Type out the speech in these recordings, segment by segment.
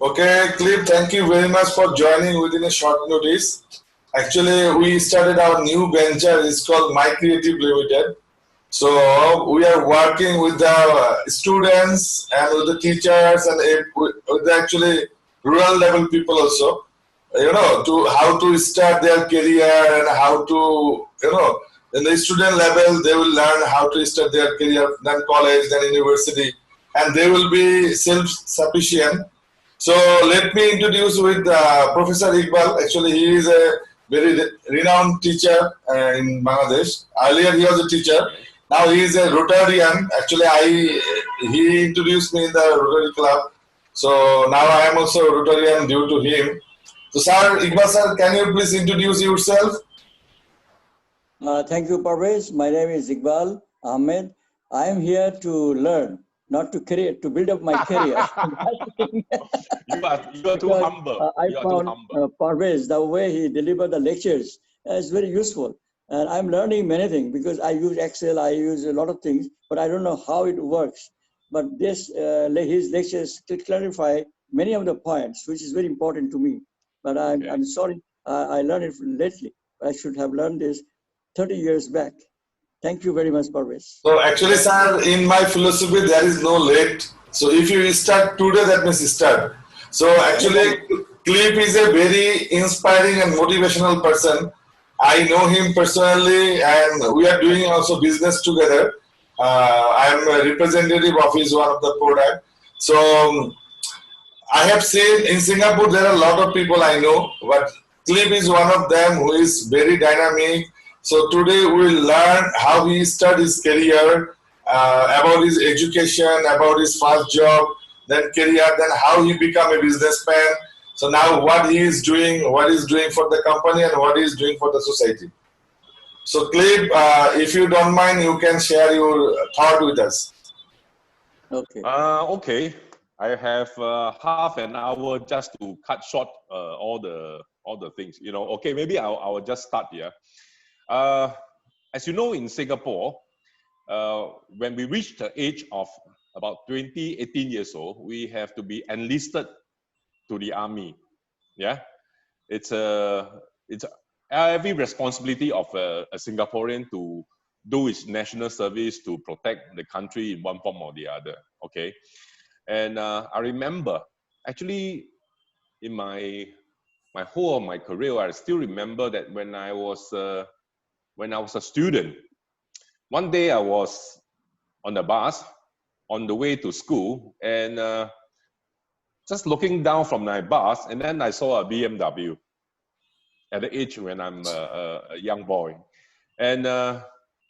Okay, Cliff, thank you very much for joining within a short notice. Actually, we started our new venture. It's called MyCreative Limited. So we are working with the students and with the teachers and with the actually rural level people also. To how to start their career and how to in the student level they will learn how to start their career, then college, then university, and they will be self-sufficient. So let me introduce with Professor Iqbal. Actually, he is a very renowned teacher in Bangladesh. Earlier, he was a teacher. Now he is a Rotarian. Actually, he introduced me in the Rotary Club. So now I am also a Rotarian due to him. So, sir, Iqbal sir, can you please introduce yourself? Thank you, Parvez. My name is Iqbal Ahmed. I am here to learn, not to create, to build up my career. you are too humble. I found Parvez, the way he delivered the lectures is very useful. And I'm learning many things because I use Excel, I use a lot of things, but I don't know how it works. But this, his lectures to clarify many of the points, which is very important to me. But I'm sorry, I learned it lately. I should have learned this 30 years back. Thank you very much, Parvez. So actually, sir, in my philosophy, there is no late. So if you start today, that means start. So actually, Cliff is a very inspiring and motivational person. I know him personally, and we are doing also business together. I am a representative of his one of the product. So I have seen in Singapore there are a lot of people I know, but Cliff is one of them who is very dynamic. So today we will learn how he started his career, about his education, about his first job, then career, then how he become a businessman. So now what he is doing, what he is doing for the company, and what he is doing for the society. So Cliff, if you don't mind, you can share your thought with us. Okay. Okay. I have half an hour just to cut short all the things. Okay, maybe I will just start here. As you know, in Singapore, when we reach the age of about 18 years old, we have to be enlisted to the army. Yeah, it's every responsibility of a Singaporean to do his national service to protect the country in one form or the other. Okay, and I remember actually in my whole of my career, I still remember that when I was a student, one day I was on the bus on the way to school, and just looking down from my bus, and then I saw a BMW at the age when I'm a young boy. And I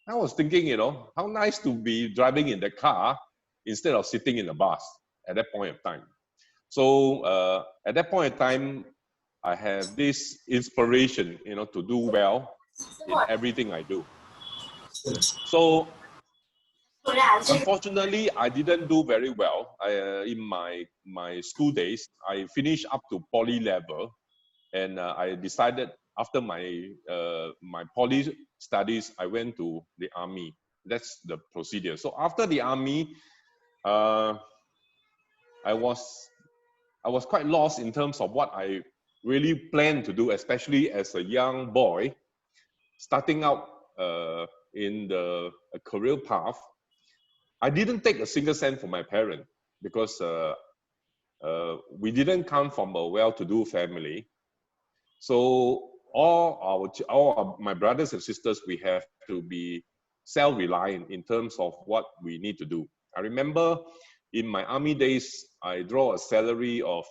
was thinking, how nice to be driving in the car instead of sitting in the bus at that point of time. So at that point of time, I have this inspiration, to do well in everything I do. So unfortunately, I didn't do very well in my school days. I finished up to poly level, and I decided after my poly studies, I went to the army. That's the procedure. So after the army, I was quite lost in terms of what I really planned to do, especially as a young boy starting out in the career path. I didn't take a single cent from my parents because we didn't come from a well-to-do family. So all my brothers and sisters, we have to be self-reliant in terms of what we need to do. I remember in my army days, I draw a salary of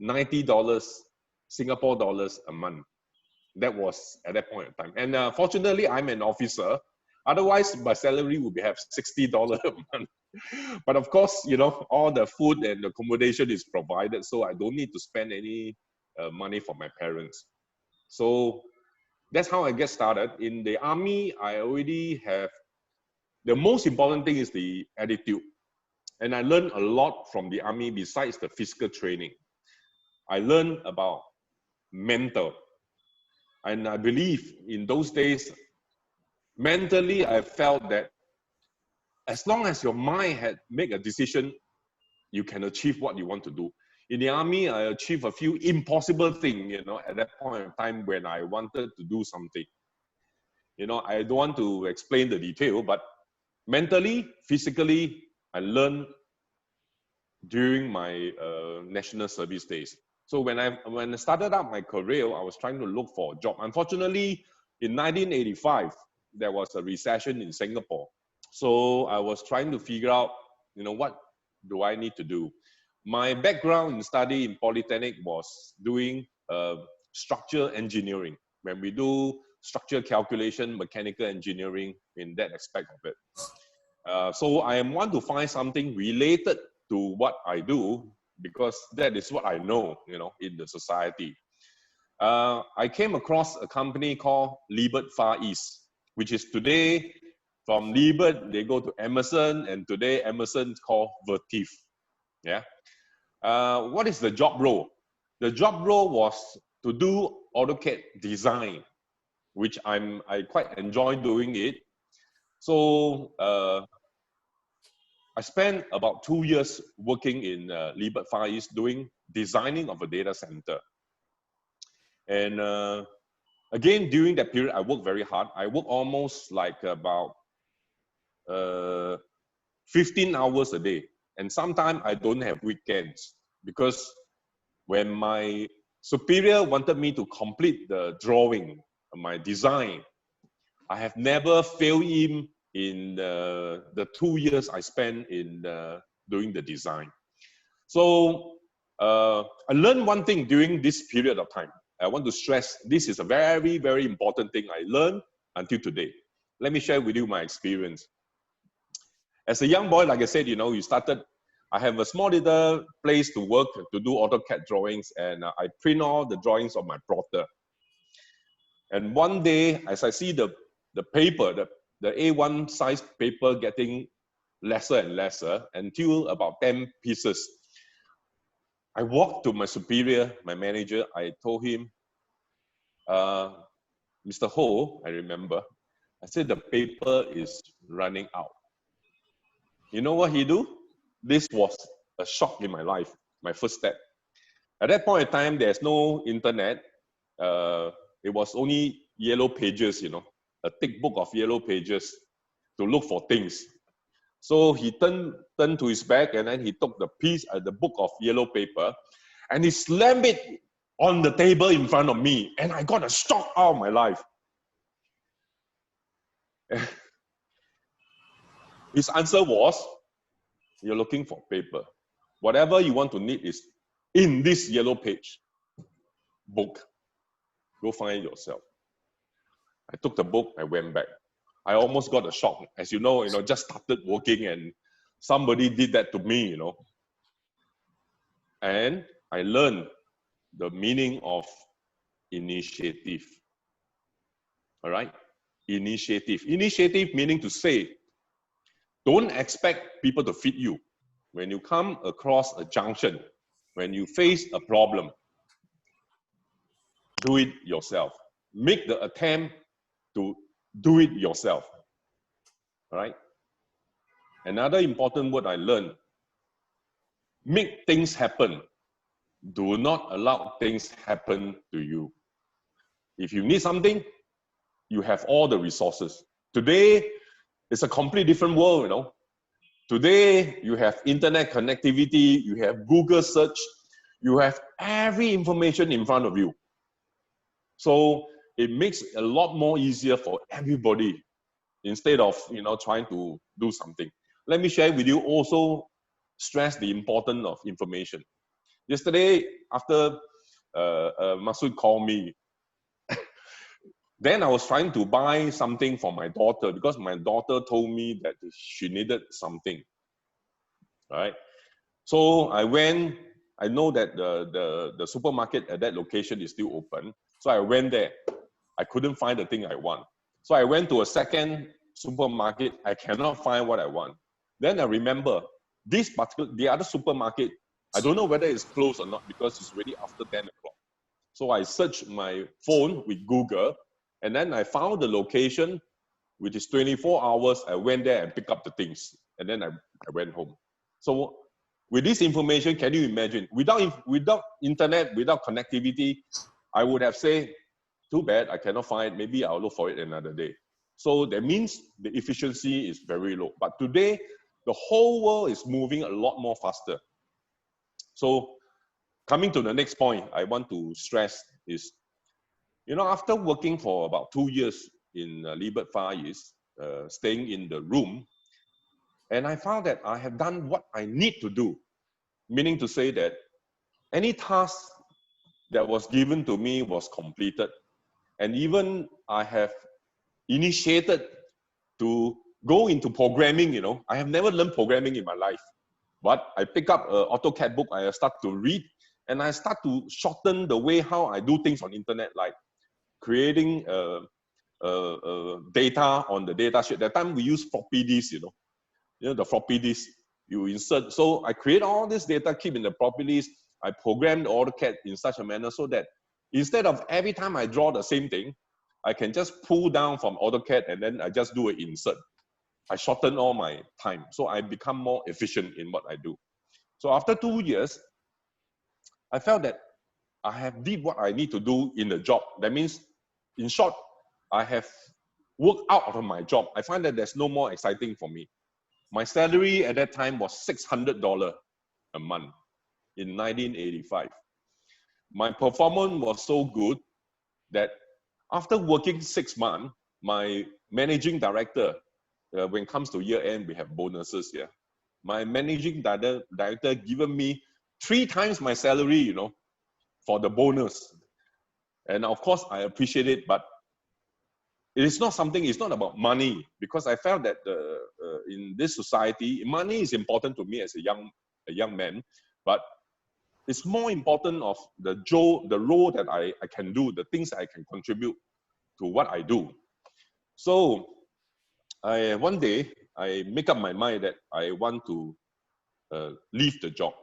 $90 Singapore dollars a month. That was at that point in time. And fortunately, I'm an officer. Otherwise, my salary would have $60 a month. But of course, all the food and accommodation is provided, so I don't need to spend any money for my parents. So that's how I get started. In the army, I already have, the most important thing is the attitude. And I learned a lot from the army besides the physical training. I learned about mental. And I believe in those days, mentally, I felt that as long as your mind had made a decision, you can achieve what you want to do. In the army, I achieved a few impossible things, you know, at that point in time when I wanted to do something. You know, I don't want to explain the detail, but mentally, physically, I learned during my national service days. So when I started out my career, I was trying to look for a job. Unfortunately, in 1985, there was a recession in Singapore. So I was trying to figure out, you know, what do I need to do? My background in study in Polytechnic was doing structural engineering. When we do structural calculation, mechanical engineering in that aspect of it. So I want to find something related to what I do because that is what I know, you know, in the society. I came across a company called Liebert Far East, which is today from Liebert, they go to Emerson, and today Emerson is called Vertiv. Yeah. What is the job role? The job role was to do AutoCAD design, which I quite enjoy doing it. So I spent about 2 years working in Liebert Far East doing designing of a data center. And again, during that period, I worked very hard. I worked almost like about 15 hours a day. And sometimes I don't have weekends because when my superior wanted me to complete the drawing, my design, I have never failed him in the 2 years I spent in doing the design. So I learned one thing during this period of time. I want to stress this is a very, very important thing I learned until today. Let me share with you my experience. As a young boy, like I said, you know, I have a small little place to work to do AutoCAD drawings, and I print all the drawings on my plotter. And one day, as I see the paper, the A1 size paper getting lesser and lesser until about 10 pieces, I walked to my superior, my manager. I told him, Mr. Ho, I remember, I said the paper is running out. You know what he do? This was a shock in my life, my first step. At that point in time, there's no internet. It was only yellow pages, you know, a thick book of yellow pages to look for things. So he turned to his back and then he took the book of yellow paper and he slammed it on the table in front of me. And I got a shock out of my life. His answer was, you're looking for paper. Whatever you want to need is in this yellow page book. Go find it yourself. I took the book, I went back. I almost got a shock. As you know, just started working and somebody did that to me, you know. And I learned the meaning of initiative. All right? Initiative. Initiative meaning to say, don't expect people to feed you. When you come across a junction, when you face a problem, do it yourself. Make the attempt to do it yourself. All right? Another important word I learned, make things happen. Do not allow things happen to you. If you need something, you have all the resources. Today, it's a completely different world, you know. Today, you have internet connectivity, you have Google search, you have every information in front of you. So it makes it a lot more easier for everybody instead of, trying to do something. Let me share with you also stress the importance of information. Yesterday, after Masood called me, then I was trying to buy something for my daughter because my daughter told me that she needed something, right? So I went, I know that the supermarket at that location is still open. So I went there. I couldn't find the thing I want. So I went to a second supermarket. I cannot find what I want. Then I remember the other supermarket, I don't know whether it's closed or not because it's already after 10 o'clock. So I searched my phone with Google and then I found the location, which is 24 hours. I went there and picked up the things and then I went home. So with this information, can you imagine? Without internet, without connectivity, I would have said, too bad, I cannot find it. Maybe I'll look for it another day. So that means the efficiency is very low. But today, the whole world is moving a lot more faster. So coming to the next point I want to stress is, after working for about 2 years in Libet Far East, staying in the room, and I found that I have done what I need to do, meaning to say that any task that was given to me was completed. And even I have initiated to go into programming. I have never learned programming in my life, but I pick up an AutoCAD book, I start to read, and I start to shorten the way how I do things on internet, like creating data on the data sheet. That time we use floppy disk, the floppy disk you insert. So I create all this data, keep in the floppy disk. I programmed AutoCAD in such a manner so that instead of every time I draw the same thing, I can just pull down from AutoCAD and then I just do an insert. I shorten all my time. So I become more efficient in what I do. So after 2 years, I felt that I have did what I need to do in the job. That means, in short, I have worked out of my job. I find that there's no more exciting for me. My salary at that time was $600 a month in 1985. My performance was so good that after working 6 months, my managing director, when it comes to year end, we have bonuses here. My managing director given me 3 times my salary, for the bonus. And of course, I appreciate it, but it is not something, it's not about money, because I felt that in this society, money is important to me as a young man, but it's more important of the role that I can do, the things I can contribute to what I do. So one day, I make up my mind that I want to leave the job.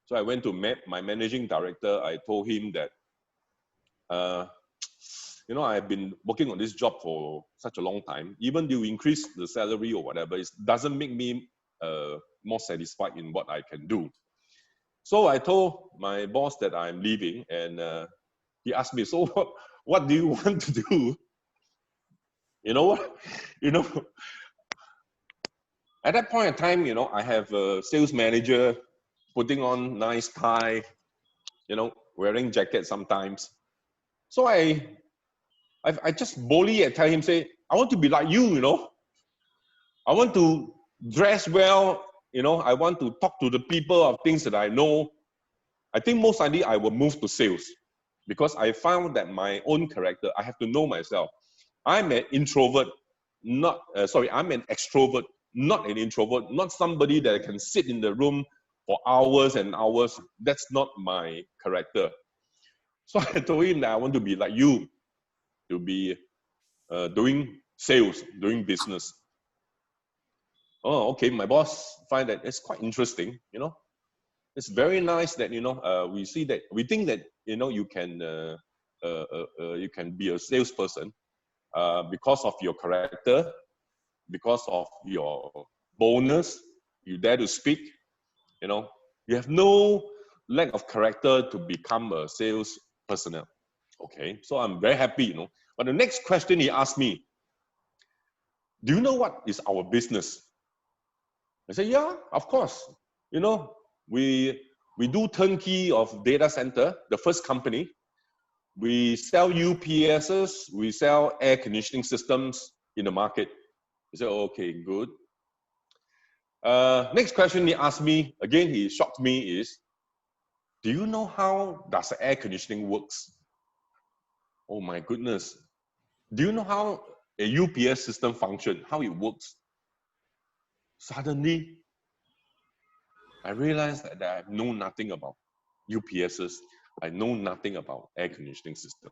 So I went to my managing director. I told him that, I've been working on this job for such a long time. Even though you increase the salary or whatever, it doesn't make me more satisfied in what I can do. So I told my boss that I'm leaving, and he asked me, so what do you want to do? You know what? At that point in time, I have a sales manager putting on nice tie, wearing jacket sometimes. So I just boldly tell him, say, I want to be like you, I want to dress well, I want to talk to the people of things that I know. I think most likely I will move to sales, because I found that my own character, I have to know myself. I'm an introvert, I'm an extrovert, not an introvert, not somebody that can sit in the room for hours and hours. That's not my character. So I told him that I want to be like you, to be doing sales, doing business. Oh, okay. My boss find that it's quite interesting. It's very nice that we see that, we think that you can be a salesperson because of your character, because of your boldness. You dare to speak. You have no lack of character to become a sales personnel. Okay, so I'm very happy. But the next question he asked me, do you know what is our business? I said, yeah, of course. We do turnkey of data center, the first company. We sell UPSs, we sell air conditioning systems in the market. I said, okay, good. Next question he asked me, again, he shocked me, is, do you know how does air conditioning works? Oh my goodness. Do you know how a UPS system functions, how it works? Suddenly, I realized that I know nothing about UPSs. I know nothing about air conditioning system.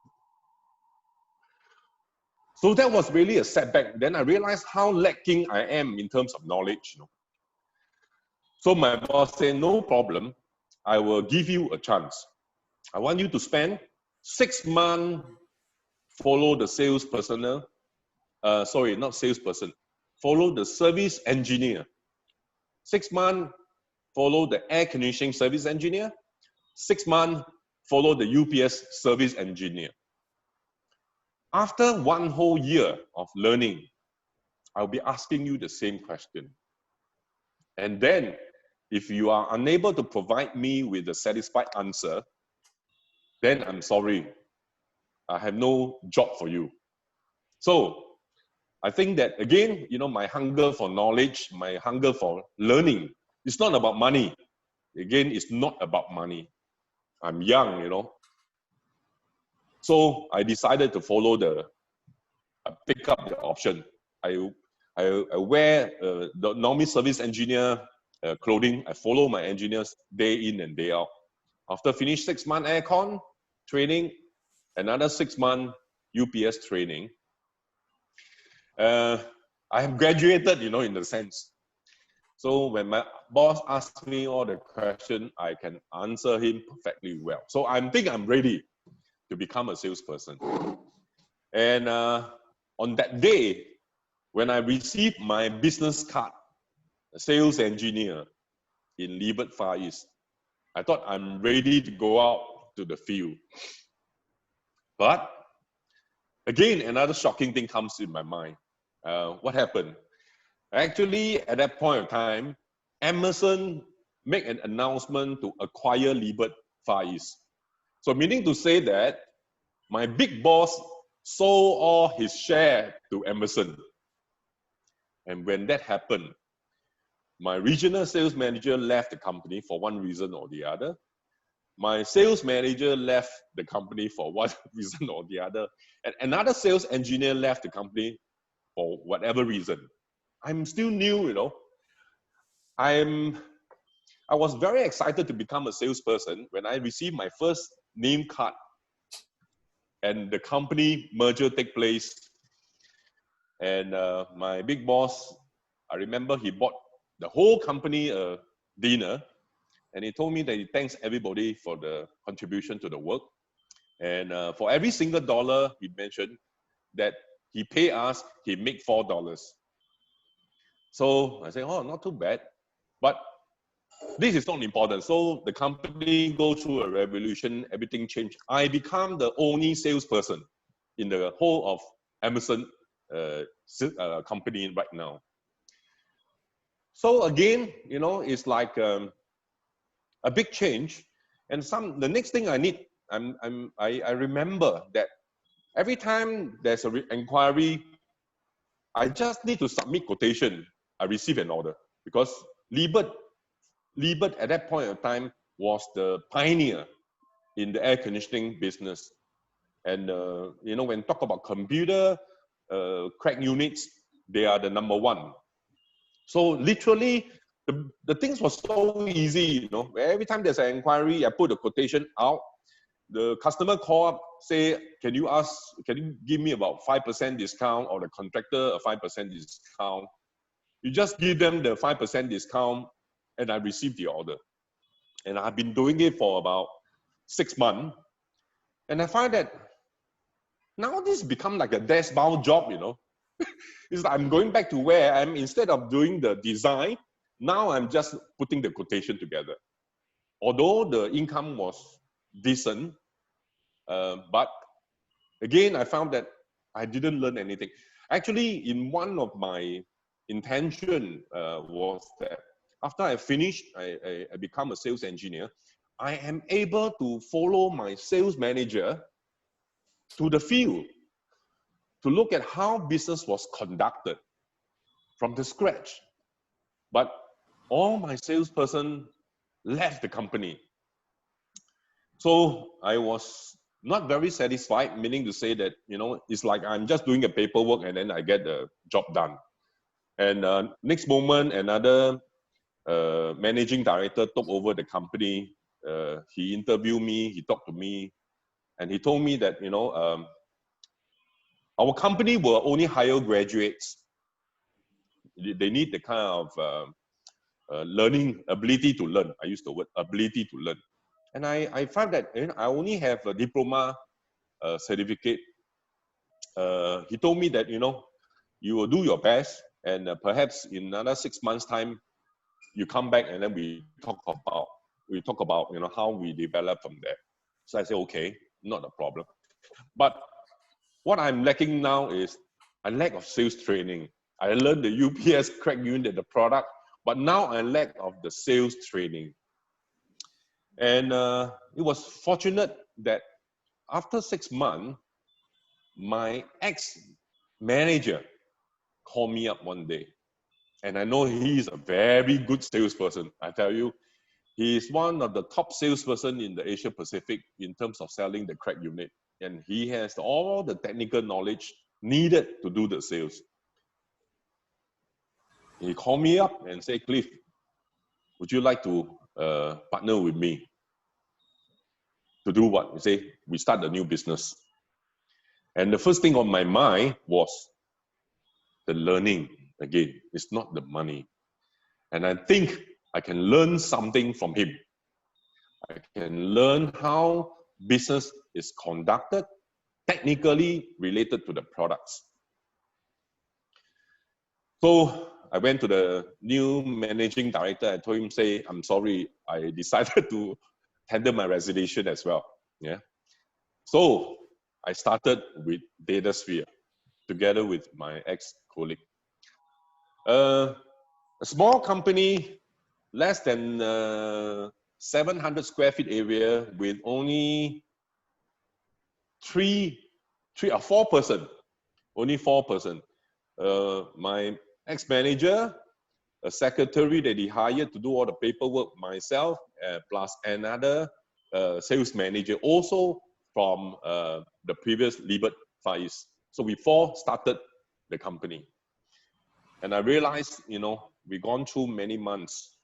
So that was really a setback. Then I realized how lacking I am in terms of knowledge. So my boss said, no problem. I will give you a chance. I want you to spend 6 months, follow the sales personnel. Sorry, not salesperson. Follow the service engineer. 6 months, follow the air conditioning service engineer. 6 months, follow the UPS service engineer. After 1 whole year of learning, I'll be asking you the same question. And then, if you are unable to provide me with a satisfied answer, then I'm sorry. I have no job for you. So, I think that again, my hunger for knowledge, my hunger for learning, it's not about money. Again, it's not about money. I'm young. So I decided to follow pick up the option. I wear the normal service engineer clothing. I follow my engineers day in and day out. After finish 6 month aircon training, another 6 month UPS training, I have graduated, in the sense. So when my boss asks me all the questions, I can answer him perfectly well. So I think I'm ready to become a salesperson. And on that day, when I received my business card, a sales engineer in Libet Far East, I thought I'm ready to go out to the field. But again, another shocking thing comes in my mind. What happened? Actually, at that point of time, Amazon made an announcement to acquire Libet Far East. So meaning to say that my big boss sold all his share to Amazon. And when that happened, my regional sales manager left the company for one reason or the other. My sales manager left the company for one reason or the other. And another sales engineer left the company for whatever reason. I'm still new, I was very excited to become a salesperson when I received my first name card and the company merger take place. And my big boss, I remember he bought the whole company a dinner, and he told me that he thanks everybody for the contribution to the work. And for every single dollar he mentioned that he pay us, he make $4. So I say, oh, not too bad. But this is not important. So the company goes through a revolution, everything changed. I become the only salesperson in the whole of Amazon company right now. So again, it's like a big change. And the next thing I need, I remember that every time there's an inquiry, I just need to submit quotation. I receive an order, because Libet at that point of time was the pioneer in the air conditioning business. And when talk about computer crack units, they are the #1. So literally, the things were so easy. Every time there's an inquiry, I put a quotation out. The customer call up, say, can you give me about 5% discount, or the contractor a 5% discount? You just give them the 5% discount, and I receive the order. And I've been doing it for about 6 months. And I find that now this become like a desk-bound job, It's like I'm going back to where I'm, instead of doing the design, now I'm just putting the quotation together. Although the income was decent, but again, I found that I didn't learn anything. Actually, in one of my intention was that after I finished, I become a sales engineer, I am able to follow my sales manager to the field to look at how business was conducted from the scratch. But all my salesperson left the company. So I was not very satisfied, meaning to say that, it's like I'm just doing a paperwork and then I get the job done. And next moment, another managing director took over the company. He interviewed me, he talked to me, and he told me that, our company will only hire graduates. They need the kind of learning, ability to learn. I use the word ability to learn. And I find that I only have a diploma certificate. He told me that, you will do your best, and perhaps in another 6 months' time, you come back and then we talk about you know how we develop from there. So I say, okay, not a problem. But what I'm lacking now is a lack of sales training. I learned the UPS crack unit, the product, but now I lack of the sales training. And it was fortunate that after 6 months, my ex-manager called me up one day. And I know he's a very good salesperson. I tell you, he is one of the top salesperson in the Asia Pacific in terms of selling the crack unit. And he has all the technical knowledge needed to do the sales. He called me up and said, Cliff, would you like to partner with me? To do what? He said, we start a new business. And the first thing on my mind was the learning. Again, it's not the money. And I think I can learn something from him. I can learn how business is conducted, technically related to the products. So I went to the new managing director. I told him, say, I'm sorry, I decided to tender my resignation as well. Yeah. So I started with DataSphere together with my ex-colleague. A small company, less than 700 square feet area with only four person. My ex-manager, a secretary that he hired to do all the paperwork myself, plus another sales manager, also from the previous Libet Far East. So we four started the company. And I realized, you know, we've gone through many months.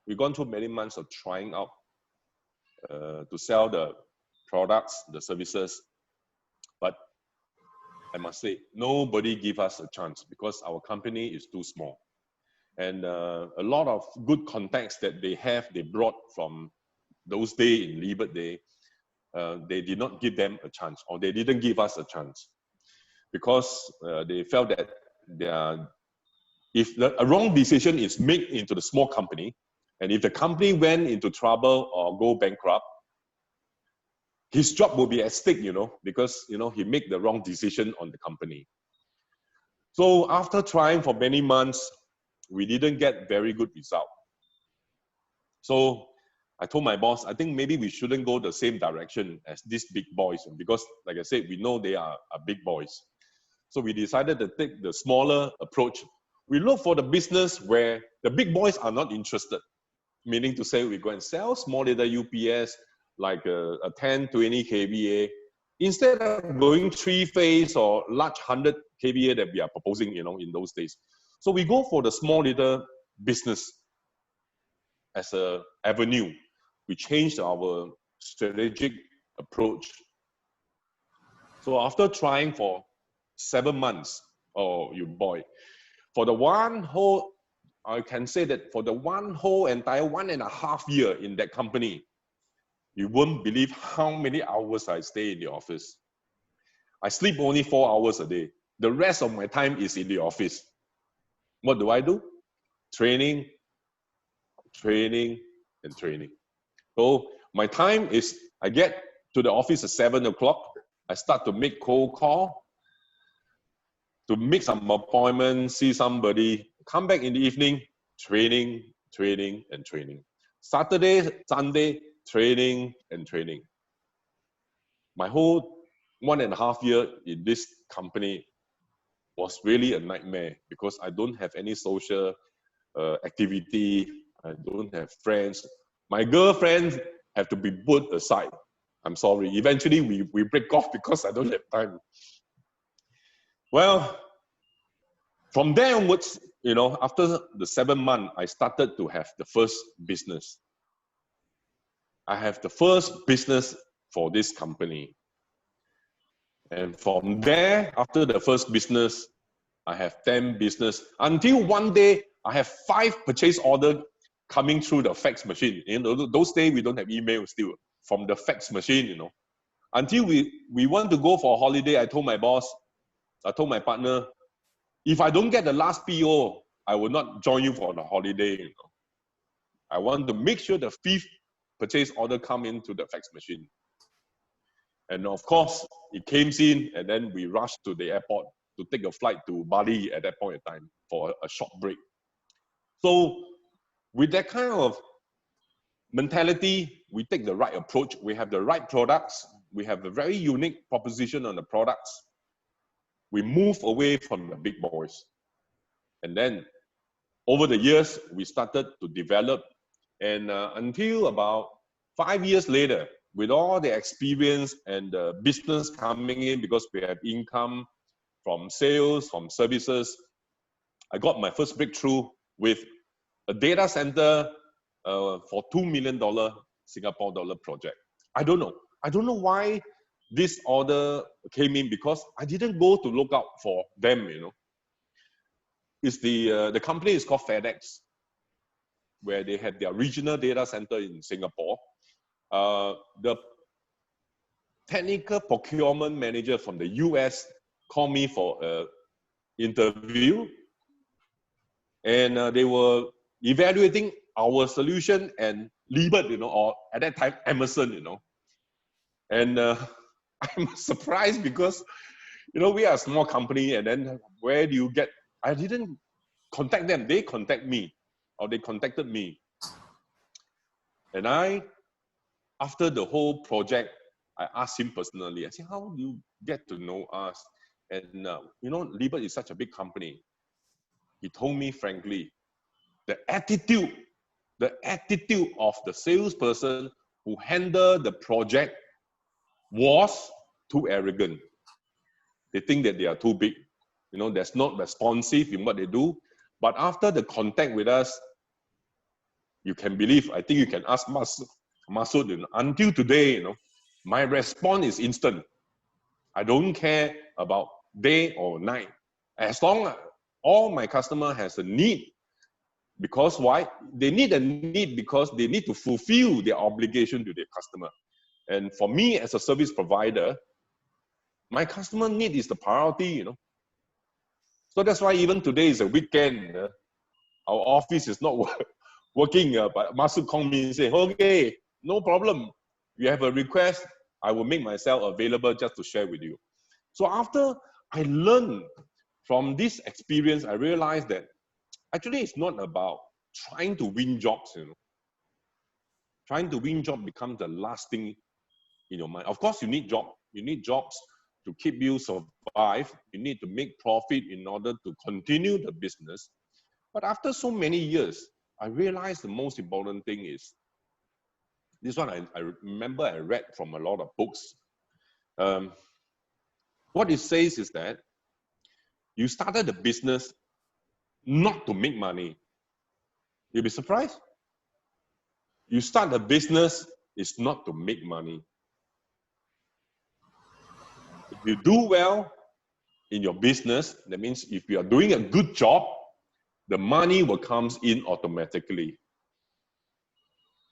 We've gone through many months of trying out to sell the products, the services. But I must say, nobody give us a chance because our company is too small. And a lot of good contacts that they brought from those days in Libet Day, they did not give them a chance, or they didn't give us a chance because they felt that if a wrong decision is made into the small company, and if the company went into trouble or go bankrupt, his job will be at stake, you know, because, you know, he made the wrong decision on the company. So after trying for many months, we didn't get very good result. So I told my boss, I think maybe we shouldn't go the same direction as these big boys, because like I said, we know they are big boys. So we decided to take the smaller approach. We look for the business where the big boys are not interested, meaning to say we go and sell small little UPS, like a 10, 20 kVA, instead of going 3-phase or large 100 kVA that we are proposing, you know, in those days. So we go for the small little business as an avenue. We changed our strategic approach. So after trying for 7 months, oh, you boy, for the one whole, I can say that for the one whole entire 1.5 year in that company, you won't believe how many hours I stay in the office. I sleep only 4 hours a day. The rest of my time is in the office. What do? Training, training, and training. So my time is, I get to the office at 7 o'clock. I start to make cold call, to make some appointments, see somebody, come back in the evening, training, training, and training. Saturday, Sunday, training and training. My whole 1.5 year in this company was really a nightmare because I don't have any social activity. I don't have friends. My girlfriend have to be put aside. I'm sorry. Eventually, we break off because I don't have time. Well, from there onwards, you know, after the 7 months, I started to have the first business. I have the first business for this company. And from there, after the first business, I have 10 business. Until one day, I have 5 purchase orders coming through the fax machine. You know, those days, we don't have email still. From the fax machine, you know. Until we want to go for a holiday, I told my boss, I told my partner, if I don't get the last PO, I will not join you for the holiday. You know. I want to make sure the fifth purchase order come into the fax machine. And of course, it came in, and then we rushed to the airport to take a flight to Bali at that point in time for a short break. So with that kind of mentality, we take the right approach. We have the right products. We have a very unique proposition on the products. We move away from the big boys. And then over the years, we started to develop. And until about 5 years later, with all the experience and the business coming in, because we have income from sales, from services, I got my first breakthrough with a data center for $2 million Singapore dollar project. I don't know why this order came in, because I didn't go to look out for them, you know. It's the company is called FedEx, where they had their regional data center in Singapore. The technical procurement manager from the US called me for an interview, and they were evaluating our solution and Liebert, you know, or at that time Emerson, you know. And I'm surprised because, you know, we are a small company, and then where do you get? I didn't contact them; they contact me, or they contacted me. And after the whole project, I asked him personally. I said, "How do you get to know us?" And you know, Liebert is such a big company. He told me frankly, the attitude of the salesperson who handled the project was too arrogant. They think that they are too big. You know, that's not responsive in what they do. But after the contact with us, you can believe, I think you can ask Masood, you know, until today, you know, my response is instant. I don't care about day or night. As long as all my customer has a need, because why? They need a need because they need to fulfill their obligation to their customer. And for me as a service provider, my customer need is the priority, you know. So that's why even today is a weekend. Our office is not working, but Masood called me and say, okay, no problem. You have a request, I will make myself available just to share with you. So after I learned from this experience, I realized that actually it's not about trying to win jobs, you know. Trying to win job becomes the last thing in your mind. Of course, you need jobs to keep you survive. You need to make profit in order to continue the business. But after so many years, I realized the most important thing is, this one I remember I read from a lot of books. What it says is that you started the business not to make money. You'll be surprised. You start a business is not to make money. If you do well in your business, that means if you are doing a good job, the money will come in automatically.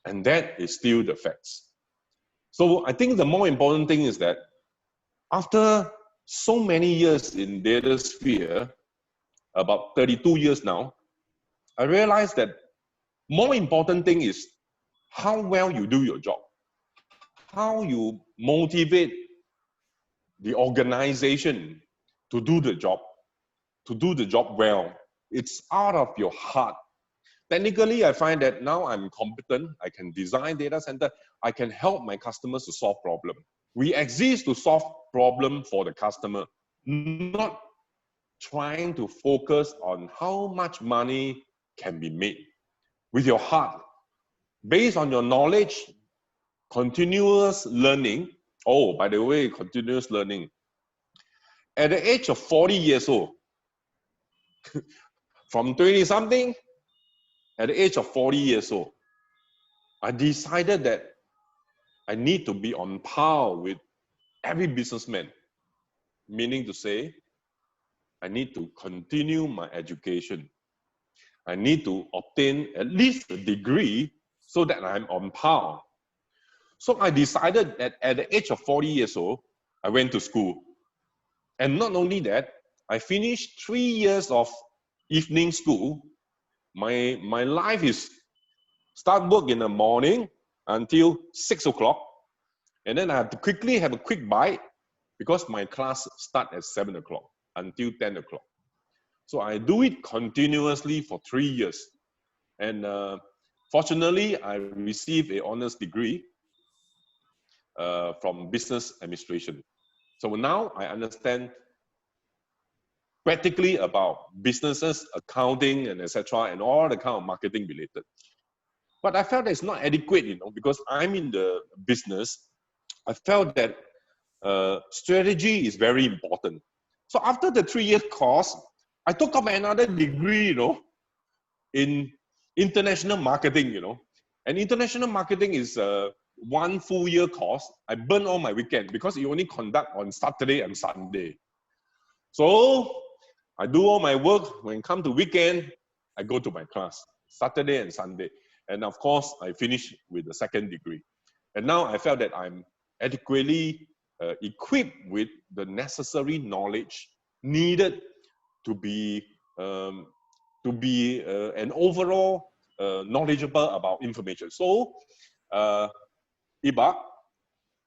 And that is still the facts. So I think the more important thing is that after so many years in data sphere, about 32 years now, I realized that more important thing is how well you do your job, how you motivate the organization to do the job well. It's out of your heart. Technically, I find that now I'm competent. I can design data center. I can help my customers to solve problems. We exist to solve problems for the customer, not trying to focus on how much money can be made. With your heart, based on your knowledge, continuous learning. Oh, by the way, continuous learning. At the age of 40 years old, from 20-something, at the age of 40 years old, I decided that I need to be on par with every businessman. Meaning to say, I need to continue my education. I need to obtain at least a degree so that I'm on par. So I decided that at the age of 40 years old, I went to school. And not only that, I finished 3 years of evening school. My life is start work in the morning until 6 o'clock. And then I have to quickly have a quick bite because my class start at 7 o'clock until 10 o'clock. So I do it continuously for 3 years. And fortunately, I received an honors degree from business administration. So now I understand practically about businesses, accounting, and etc., and all the kind of marketing related. But I felt that it's not adequate, because I'm in the business. I felt that strategy is very important. So after the 3-year course, I took up another degree, in international marketing, And international marketing is 1 full year course. I burn all my weekend because you only conduct on Saturday and Sunday. So I do all my work. When it comes to weekend, I go to my class, Saturday and Sunday. And of course, I finish with the 2nd degree. And now I felt that I'm adequately equipped with the necessary knowledge needed to be an overall knowledgeable about information. So, Iba,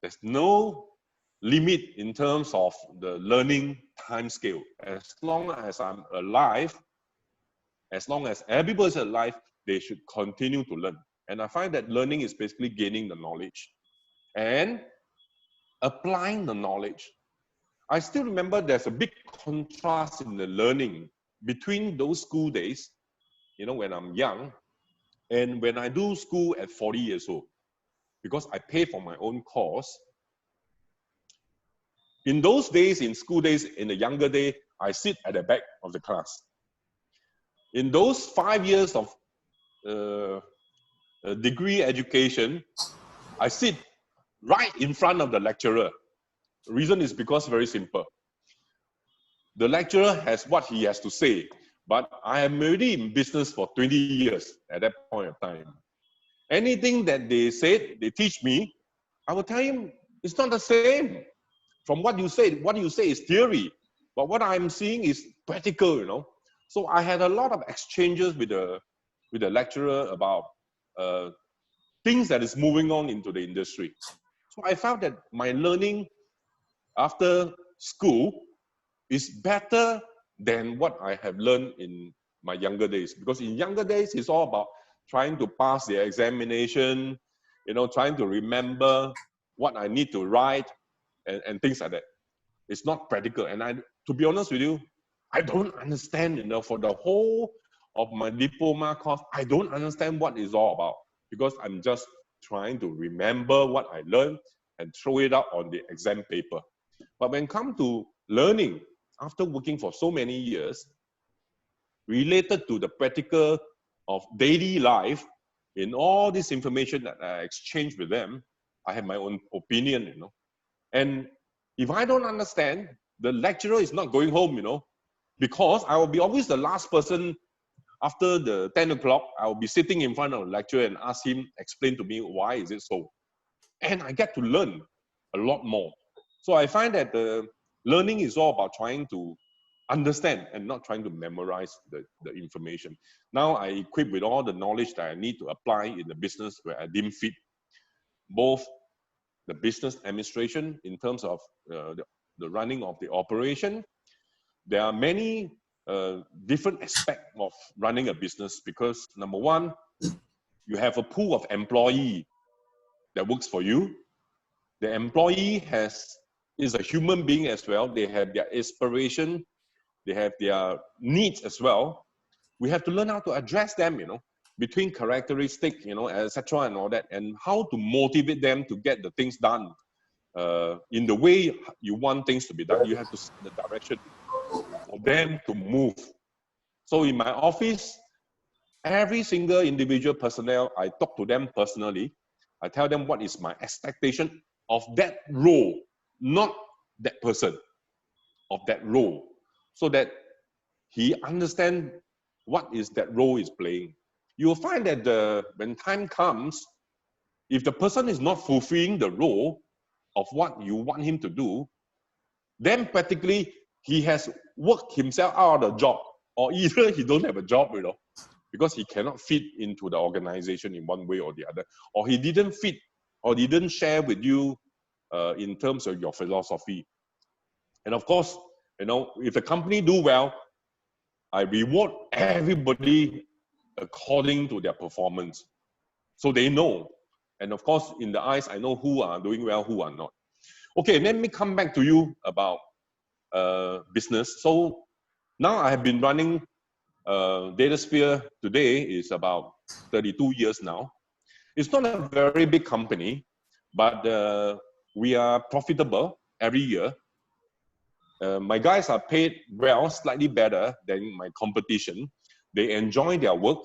there's no limit in terms of the learning time scale. As long as I'm alive, as long as everybody is alive, they should continue to learn. And I find that learning is basically gaining the knowledge and applying the knowledge. I still remember there's a big contrast in the learning between those school days, when I'm young, and when I do school at 40 years old, because I pay for my own course. In those days, in school days, in the younger day, I sit at the back of the class. In those 5 years of degree education, I sit right in front of the lecturer. The reason is because very simple. The lecturer has what he has to say, but I am already in business for 20 years at that point of time. Anything that they said, they teach me, I will tell him it's not the same. From what you say is theory, but what I'm seeing is practical, So I had a lot of exchanges with the lecturer about things that is moving on into the industry. So I felt that my learning after school is better than what I have learned in my younger days. Because in younger days, it's all about trying to pass the examination, trying to remember what I need to write and things like that. It's not practical. And to be honest with you, I don't understand, for the whole of my diploma course, I don't understand what it's all about because I'm just trying to remember what I learned and throw it out on the exam paper. But when it comes to learning, after working for so many years, related to the practical of daily life, in all this information that I exchange with them, I have my own opinion, And if I don't understand, the lecturer is not going home, because I will be always the last person after the 10 o'clock. I will be sitting in front of the lecturer and ask him, explain to me why is it so. And I get to learn a lot more. So I find that the learning is all about trying to understand and not trying to memorize the information. Now I equip with all the knowledge that I need to apply in the business where I deem fit, both the business administration in terms of the running of the operation. There are many different aspects of running a business because number one, you have a pool of employee that works for you. The employee is a human being as well. They have their aspiration, they have their needs as well. We have to learn how to address them, between characteristics, etc. and all that, and how to motivate them to get the things done in the way you want things to be done. You have to set the direction for them to move. So in my office, every single individual personnel, I talk to them personally. I tell them what is my expectation of that role, not that person, of that role, so that he understands what is that role is playing. You'll find that when time comes, if the person is not fulfilling the role of what you want him to do, then practically he has worked himself out of the job, or either he don't have a job, because he cannot fit into the organization in one way or the other, or he didn't fit, or he didn't share with you in terms of your philosophy. And of course, if the company do well, I reward everybody according to their performance, so they know. And of course, in the eyes, I know who are doing well, who are not. Okay, let me come back to you about business. So now I have been running DataSphere today is about 32 years now. It's not a very big company, but we are profitable every year. My guys are paid well, slightly better than my competition. They enjoy their work.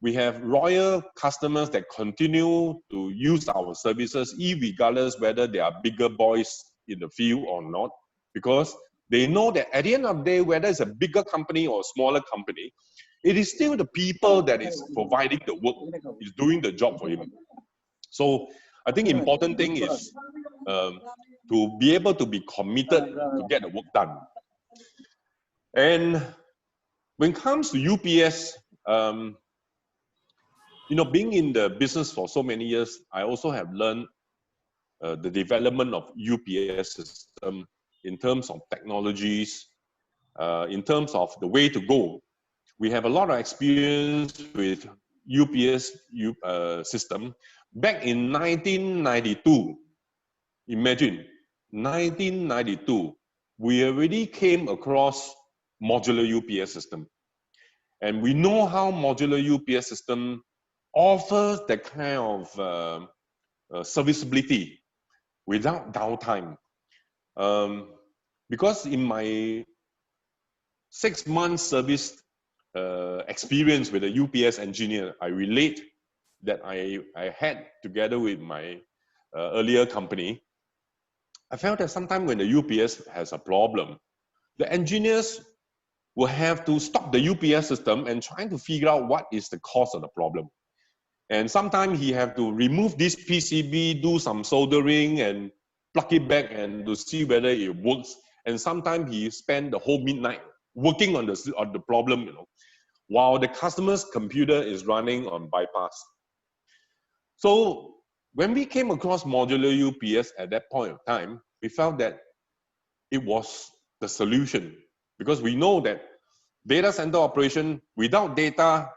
We have loyal customers that continue to use our services, regardless whether they are bigger boys in the field or not, because they know that at the end of the day, whether it's a bigger company or a smaller company, it is still the people that is providing the work, is doing the job for him. So I think important thing is to be able to be committed to get the work done. And when it comes to UPS, being in the business for so many years, I also have learned the development of UPS system in terms of technologies, in terms of the way to go. We have a lot of experience with UPS system. Back in 1992, imagine, 1992, we already came across modular UPS system. And we know how modular UPS system offers that kind of serviceability without downtime. Because in my 6 months service experience with a UPS engineer, I relate that I had together with my earlier company. I felt that sometimes when the UPS has a problem, the engineers will have to stop the UPS system and trying to figure out what is the cause of the problem. And sometimes he have to remove this PCB, do some soldering and plug it back and to see whether it works. And sometimes he spend the whole midnight working on the problem, while the customer's computer is running on bypass. So when we came across modular UPS at that point of time, we felt that it was the solution, because we know that data center operation without data,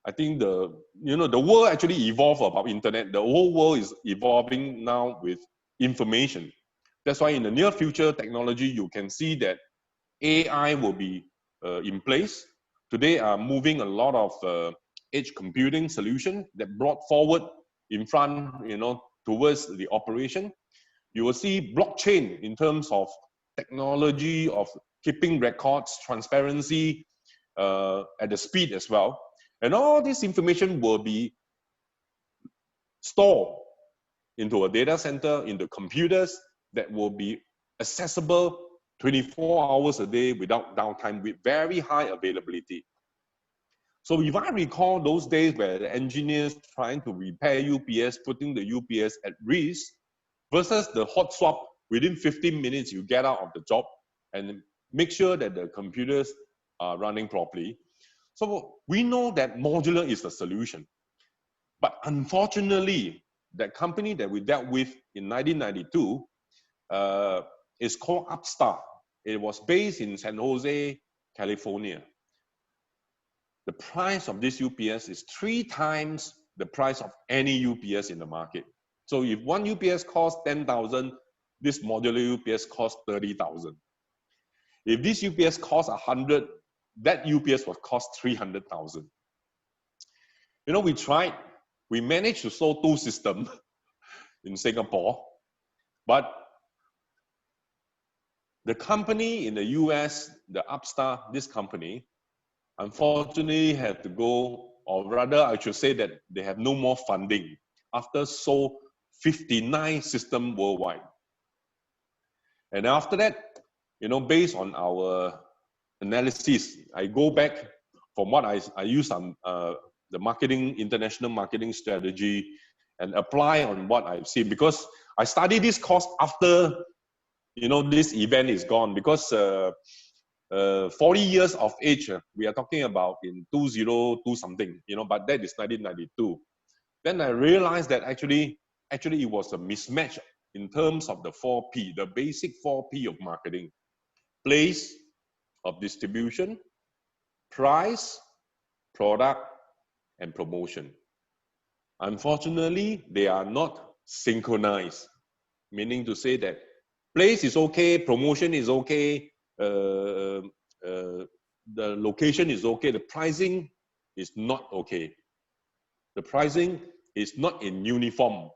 I think the world actually evolved about internet. The whole world is evolving now with information. That's why in the near future technology, you can see that AI will be in place. Today are moving a lot of edge computing solution that brought forward in front, towards the operation. You will see blockchain in terms of technology of keeping records, transparency, at the speed as well. And all this information will be stored into a data center, into computers that will be accessible 24 hours a day without downtime, with very high availability. So if I recall those days where the engineers trying to repair UPS, putting the UPS at risk, versus the hot swap, within 15 minutes you get out of the job and make sure that the computers are running properly. So we know that modular is the solution. But unfortunately, that company that we dealt with in 1992 is called Upstart. It was based in San Jose, California. The price of this UPS is 3 times the price of any UPS in the market. So if one UPS costs 10,000, this modular UPS costs 30,000. If this UPS costs 100, that UPS will cost 300,000. We tried. We managed to sell 2 systems in Singapore, but the company in the US, the Upstart, this company, unfortunately had to go, or rather I should say that they have no more funding after sold 59 systems worldwide. And after that, based on our analysis, I go back from what I use on the international marketing strategy, and apply on what I've seen, because I studied this course after this event is gone, because 40 years of age. We are talking about in 2002 something, you know, but that is 1992. Then I realized that actually it was a mismatch in terms of the 4P, the basic 4P of marketing: place of distribution, price, product, and promotion. Unfortunately, they are not synchronized, meaning to say that place is okay, promotion is okay, the location is okay, the pricing is not okay. The pricing is not in uniform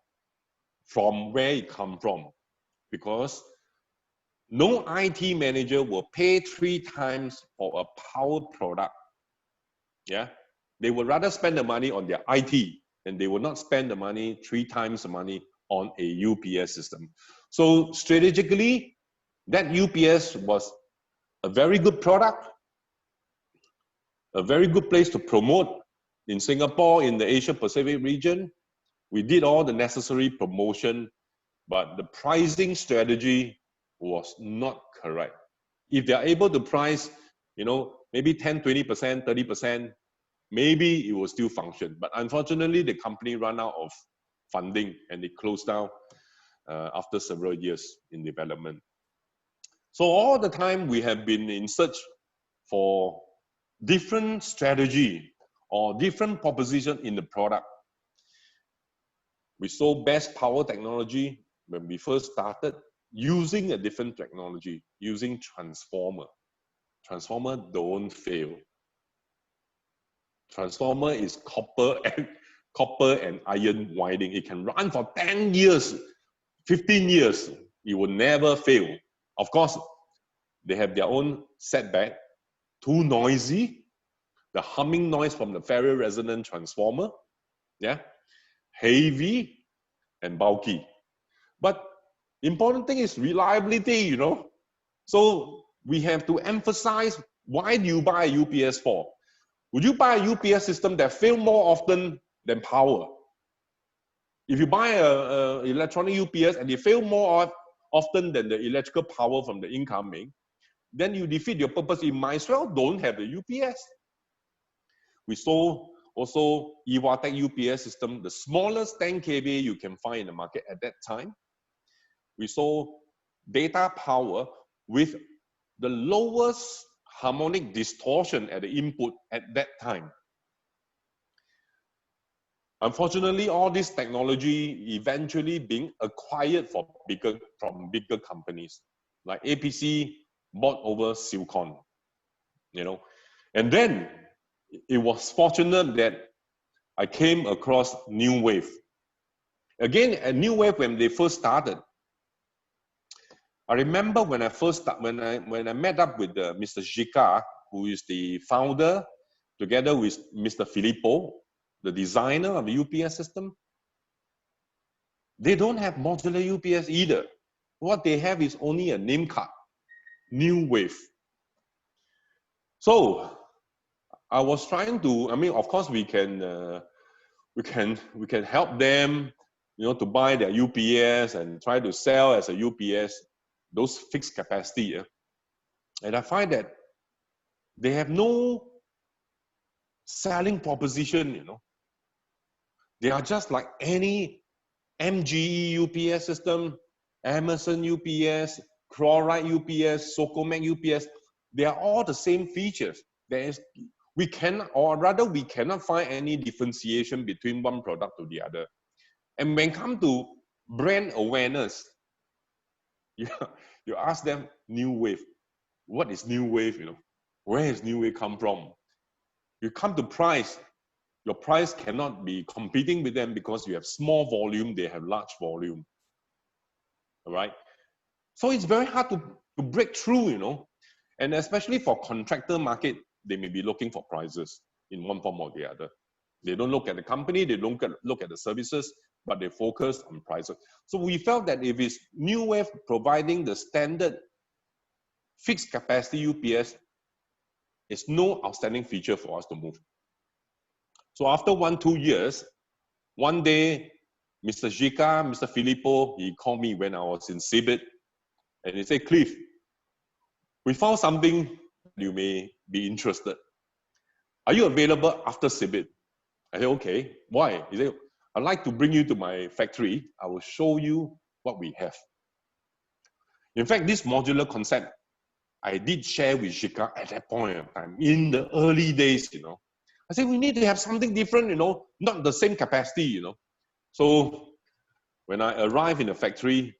from where it come from, because no IT manager will pay 3 times for a power product. Yeah, they would rather spend the money on their IT, and they will not spend the money 3 times the money on a UPS system. So strategically, that UPS was a very good product, a very good place to promote in Singapore, in the Asia Pacific region. We did all the necessary promotion, but the pricing strategy was not correct. If they are able to price, you know, maybe 10, 20%, 30%, maybe it will still function. But unfortunately, the company ran out of funding and it closed down after several years in development. So all the time we have been in search for different strategy or different proposition in the product. We saw best power technology when we first started, using a different technology, using transformer. Transformer don't fail. Transformer is copper and iron winding. It can run for 10 years, 15 years. It will never fail. Of course, they have their own setback. Too noisy, the humming noise from the ferro resonant transformer, yeah, heavy and bulky. But important thing is reliability, you know. So we have to emphasize, why do you buy a UPS for? Would you buy a UPS system that fail more often than power? If you buy a electronic UPS and it fail more often than the electrical power from the incoming, then you defeat your purpose. You might as well don't have the UPS. We saw also Iwatec UPS system, the smallest 10 kVA you can find in the market at that time. We saw data power with the lowest harmonic distortion at the input at that time. Unfortunately, all this technology eventually being acquired from bigger companies, like APC bought over Silcon, you know. And then it was fortunate that I came across New Wave. Again, at New Wave, when they first started, I remember when I met up with Mr. Jika, who is the founder, together with Mr. Filippo, the designer of the UPS system. They don't have modular UPS either. What they have is only a name card, New Wave. So I was trying to, I mean, of course we can help them, you know, to buy their UPS and try to sell as a UPS those fixed capacity. And I find that they have no selling proposition, you know. They are just like any MGE UPS system, Emerson UPS, Chloride UPS, Socomac UPS. They are all the same features. We cannot find any differentiation between one product to the other. And when it comes to brand awareness, you ask them, New Wave. What is New Wave? You know, where has New Wave come from? You come to price. Your price cannot be competing with them because you have small volume, they have large volume. All right. So it's very hard to break through, you know. And especially for contractor market, they may be looking for prices in one form or the other. They don't look at the company, they don't look at the services, but they focus on prices. So we felt that if it's New Wave providing the standard fixed capacity UPS, it's no outstanding feature for us to move. So after 1-2 years, one day, Mr. Jika, Mr. Filippo, he called me when I was in CeBIT, and he said, Cliff, we found something you may be interested. Are you available after CeBIT? I said, okay. Why? He said, I'd like to bring you to my factory. I will show you what we have. In fact, this modular concept, I did share with Shika at that point of time, in the early days, you know. I said, we need to have something different, you know, not the same capacity, you know. So when I arrived in the factory,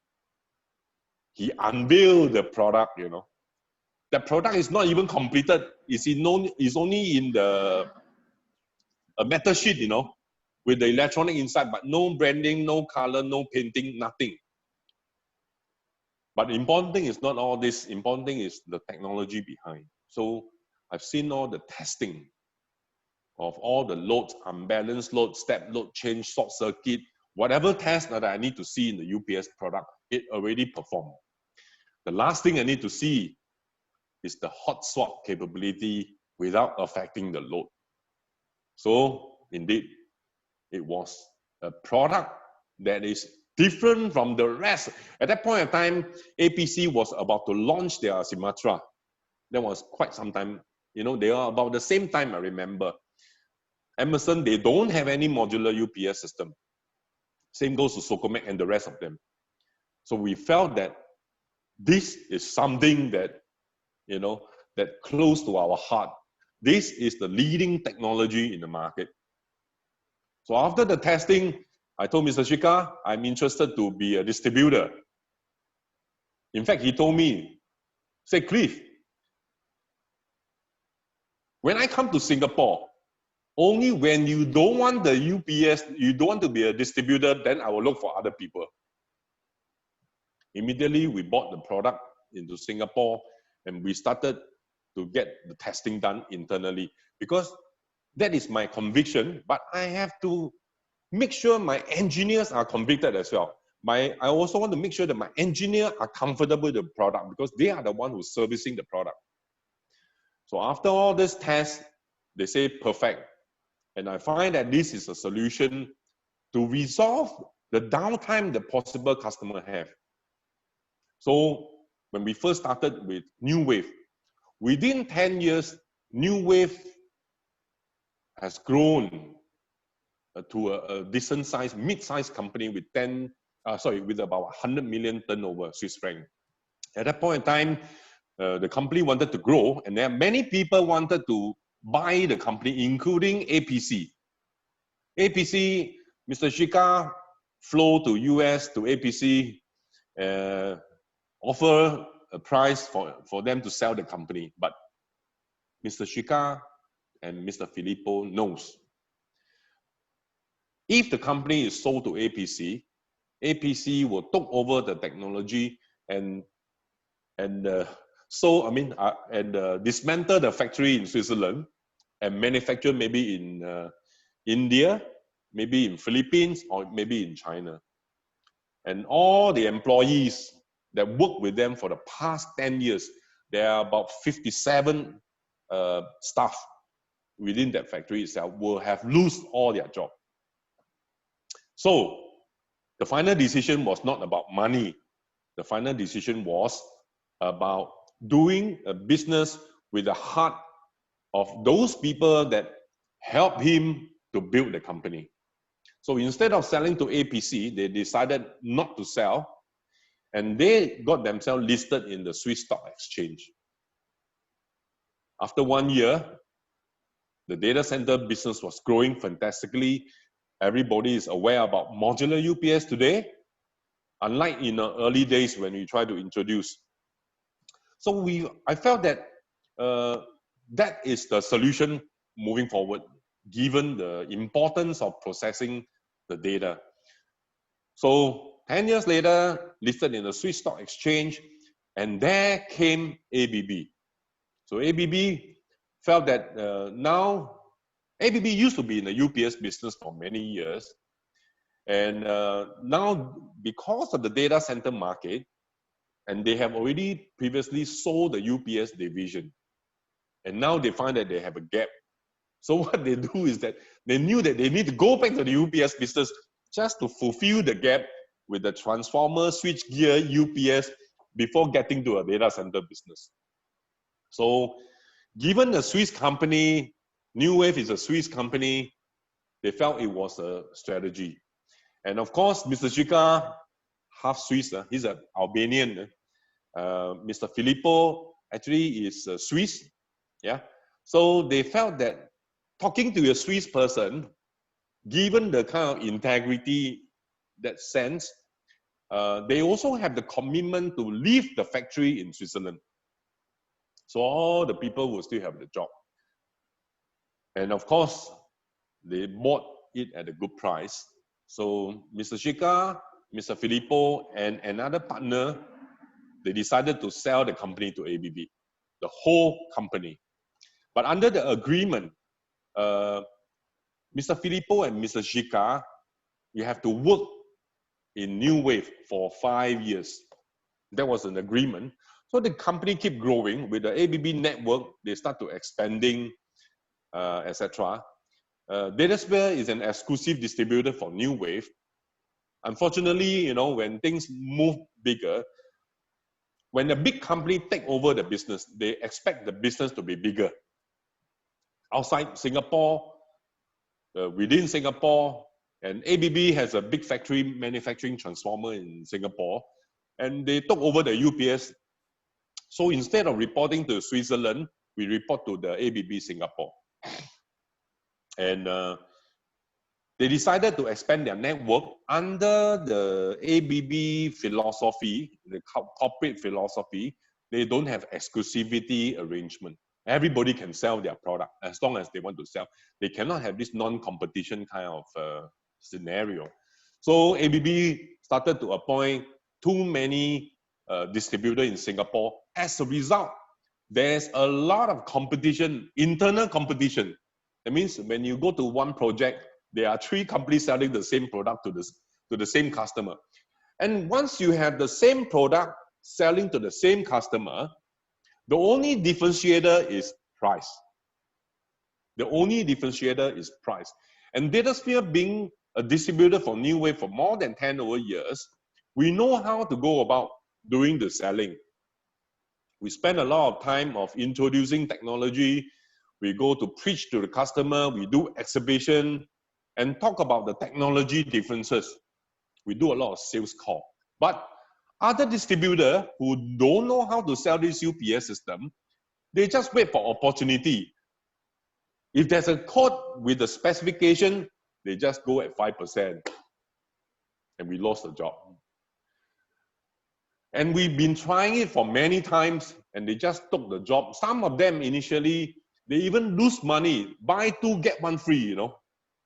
he unveiled the product, you know. That product is not even completed. It's only in a metal sheet, you know, with the electronic inside, but no branding, no color, no painting, nothing. But the important thing is not all this. Important thing is the technology behind. So I've seen all the testing of all the loads, unbalanced load, step load change, short circuit, whatever test that I need to see in the UPS product, it already performed. The last thing I need to see is the hot swap capability without affecting the load. So indeed, it was a product that is different from the rest. At that point of time, APC was about to launch their Sumatra. That was quite some time. You know, they are about the same time, I remember. Emerson, they don't have any modular UPS system. Same goes to Socomec and the rest of them. So we felt that this is something that, you know, that close to our heart. This is the leading technology in the market. So after the testing, I told Mr. Shika, I'm interested to be a distributor. In fact, he told me, say, Cliff, when I come to Singapore, only when you don't want the UPS, you don't want to be a distributor, then I will look for other people. Immediately, we bought the product into Singapore and we started to get the testing done internally, because that is my conviction, but I have to make sure my engineers are convicted as well. I also want to make sure that my engineers are comfortable with the product, because they are the one who's servicing the product. So after all this test, they say perfect. And I find that this is a solution to resolve the downtime the possible customer have. So when we first started with New Wave, within 10 years, New Wave has grown to a decent size, mid-sized company with with about 100 million turnover Swiss franc. At that point in time, the company wanted to grow, and there are many people wanted to buy the company, including APC. APC, Mr. Shika flew to US to APC, offer a price for them to sell the company. But Mr. Shika and Mr. Filippo knows, if the company is sold to APC, APC will take over the technology and dismantle the factory in Switzerland and manufacture maybe in India, maybe in Philippines, or maybe in China. And all the employees that work with them for the past 10 years, there are about 57 staff within that factory itself will have lost all their job. So the final decision was not about money. The final decision was about doing a business with the heart of those people that helped him to build the company. So instead of selling to APC, they decided not to sell, and they got themselves listed in the Swiss Stock Exchange. After 1 year, the data center business was growing fantastically. Everybody is aware about modular UPS today, unlike in the early days when we tried to introduce. So I felt that that is the solution moving forward, given the importance of processing the data. So 10 years later, listed in the Swiss Stock Exchange, and there came ABB. So ABB felt that now, ABB used to be in the UPS business for many years, and now because of the data center market, and they have already previously sold the UPS division, and now they find that they have a gap. So what they do is that they knew that they need to go back to the UPS business just to fulfill the gap with the transformer, switchgear, UPS before getting to a data center business. So Given a Swiss company, New Wave is a Swiss company, they felt it was a strategy. And of course, Mr. Shika, half Swiss, he's an Albanian. Mr. Filippo actually is Swiss. Yeah. So they felt that talking to a Swiss person, given the kind of integrity, that sense, they also have the commitment to leave the factory in Switzerland. So all the people will still have the job. And of course, they bought it at a good price. So Mr. Shika, Mr. Filippo, and another partner, they decided to sell the company to ABB, the whole company. But under the agreement, Mr. Filippo and Mr. Shika, you have to work in New Wave for 5 years. That was an agreement. So the company keep growing with the ABB network. They start to expanding, etc. DataSphere is an exclusive distributor for New Wave. Unfortunately, you know, when things move bigger, when a big company take over the business, they expect the business to be bigger. Outside Singapore, within Singapore, and ABB has a big factory manufacturing transformer in Singapore, and they took over the UPS. So instead of reporting to Switzerland, we report to the ABB Singapore. And they decided to expand their network under the ABB philosophy, the corporate philosophy. They don't have exclusivity arrangement. Everybody can sell their product as long as they want to sell. They cannot have this non-competition kind of scenario. So ABB started to appoint too many distributors in Singapore. As a result, there's a lot of competition, internal competition. That means when you go to one project, there are 3 companies selling the same product to the same customer. And once you have the same product selling to the same customer, the only differentiator is price. The only differentiator is price. And DataSphere being a distributor for New Wave for more than 10 over years, we know how to go about doing the selling. We spend a lot of time of introducing technology. We go to preach to the customer. We do exhibition and talk about the technology differences. We do a lot of sales call. But other distributors who don't know how to sell this UPS system, they just wait for opportunity. If there's a code with the specification, they just go at 5%. And we lost the job. And we've been trying it for many times, and they just took the job. Some of them initially, they even lose money, buy 2, get 1 free, you know,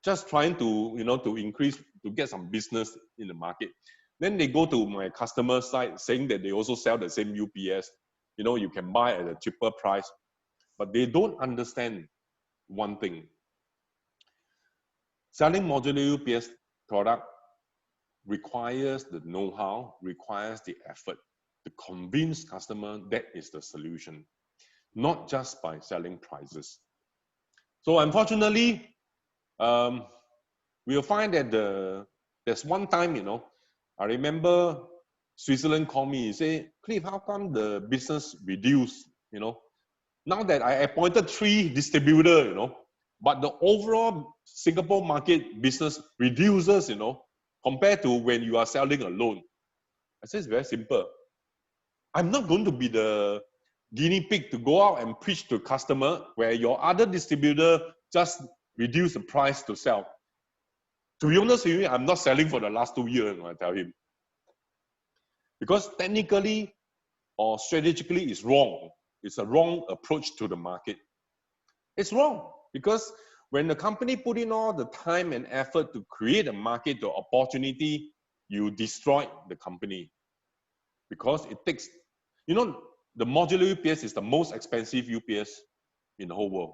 just trying to, you know, to increase, to get some business in the market. Then they go to my customer side saying that they also sell the same UPS. You know, you can buy at a cheaper price, but they don't understand one thing. Selling modular UPS product requires the know-how, requires the effort to convince customer that is the solution, not just by selling prices. So unfortunately, we'll find that there's one time, you know, I remember Switzerland called me and say, Cliff, how come the business reduced, you know? Now that I appointed 3 distributors, you know, but the overall Singapore market business reduces, you know, compared to when you are selling alone. I said, it's very simple. I'm not going to be the guinea pig to go out and preach to customer where your other distributor just reduce the price to sell. To be honest with you, I'm not selling for the last 2 years, I tell him. Because technically or strategically it's wrong. It's a wrong approach to the market. It's wrong because when the company put in all the time and effort to create a market, the opportunity, you destroy the company. Because it takes, you know, the modular UPS is the most expensive UPS in the whole world.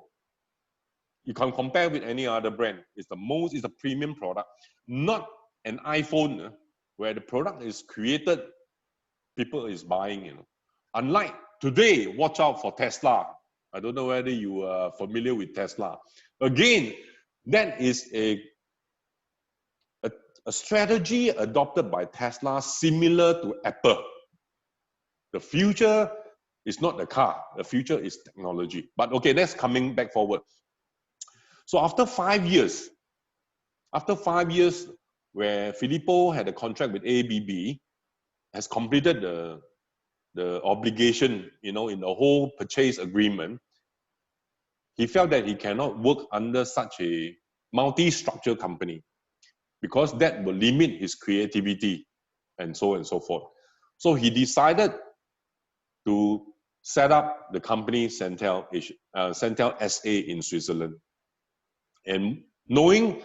You can compare with any other brand. It's a premium product, not an iPhone where the product is created, people is buying, you know. Unlike today, watch out for Tesla. I don't know whether you are familiar with Tesla. Again, that is a strategy adopted by Tesla similar to Apple. The future It's not the car. The future is technology. But okay, that's coming back forward. So after 5 years, where Filippo had a contract with ABB, has completed the obligation, in the whole purchase agreement, he felt that he cannot work under such a multi-structure company because that will limit his creativity and so on and so forth. So he decided to set up the company Centel SA in Switzerland. And knowing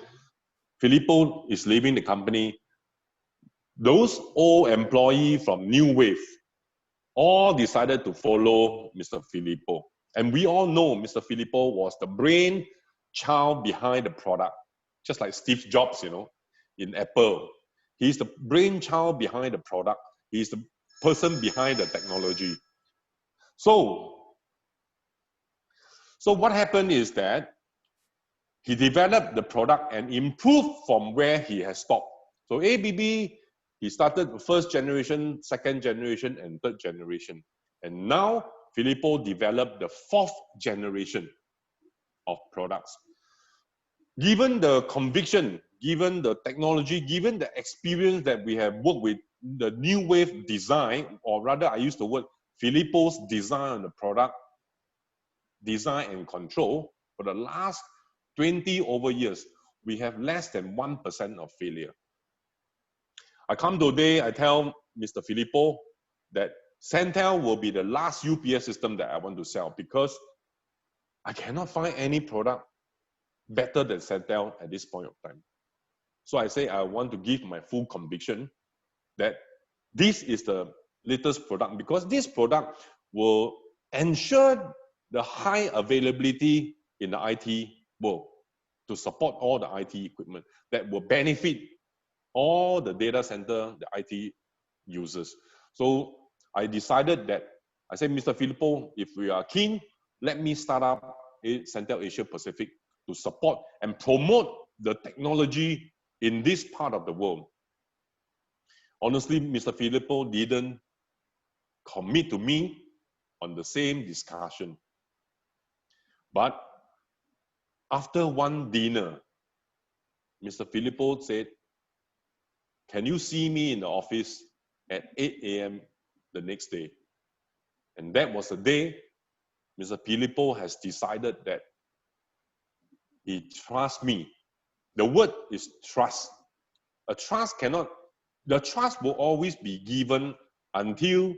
Filippo is leaving the company, those old employees from New Wave all decided to follow Mr. Filippo. And we all know Mr. Filippo was the brain child behind the product, just like Steve Jobs, in Apple. He's the brainchild behind the product. He's the person behind the technology. So what happened is that he developed the product and improved from where he has stopped. So ABB, he started the first generation, second generation, and third generation. And now Filippo developed the fourth generation of products. Given the conviction, given the technology, given the experience that we have worked with the new wave design, or rather I use the word Filippo's design on the product, design and control, for the last 20 over years, we have less than 1% of failure. I come today, I tell Mr. Filippo that Centel will be the last UPS system that I want to sell because I cannot find any product better than Centel at this point of time. So I say I want to give my full conviction that this is the latest product because this product will ensure the high availability in the IT world to support all the IT equipment that will benefit all the data center, the IT users. So I decided that, I said, Mr. Filippo, if we are keen, let me start up Centel Asia Pacific to support and promote the technology in this part of the world. Honestly, Mr. Filippo didn't commit to me on the same discussion. But after one dinner, Mr. Filippo said, can you see me in the office at 8 a.m. the next day? And that was the day Mr. Filippo has decided that he trusts me. The word is trust. The trust will always be given until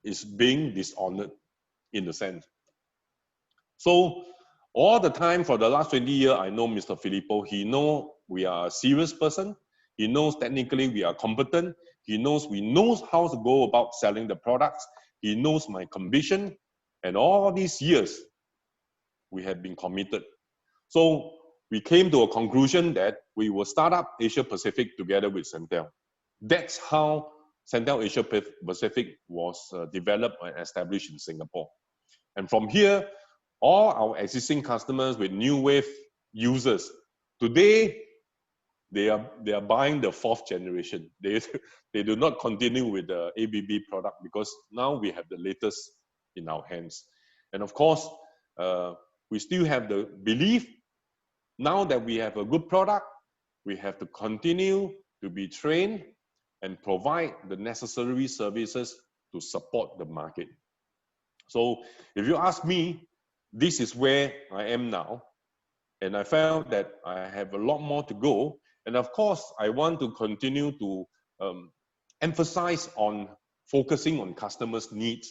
it's being dishonored, in a sense. So all the time for the last 20 years, I know Mr. Filippo. He knows we are a serious person. He knows technically we are competent. He knows we know how to go about selling the products. He knows my conviction. And all these years, we have been committed. So we came to a conclusion that we will start up Asia Pacific together with Centel. That's how Centel Asia Pacific was developed and established in Singapore. And from here, all our existing customers with new wave users, today they are buying the fourth generation. They do not continue with the ABB product because now we have the latest in our hands. And of course, we still have the belief now that we have a good product, we have to continue to be trained and provide the necessary services to support the market. So if you ask me, this is where I am now. And I felt that I have a lot more to go. And of course, I want to continue to emphasize on focusing on customers' needs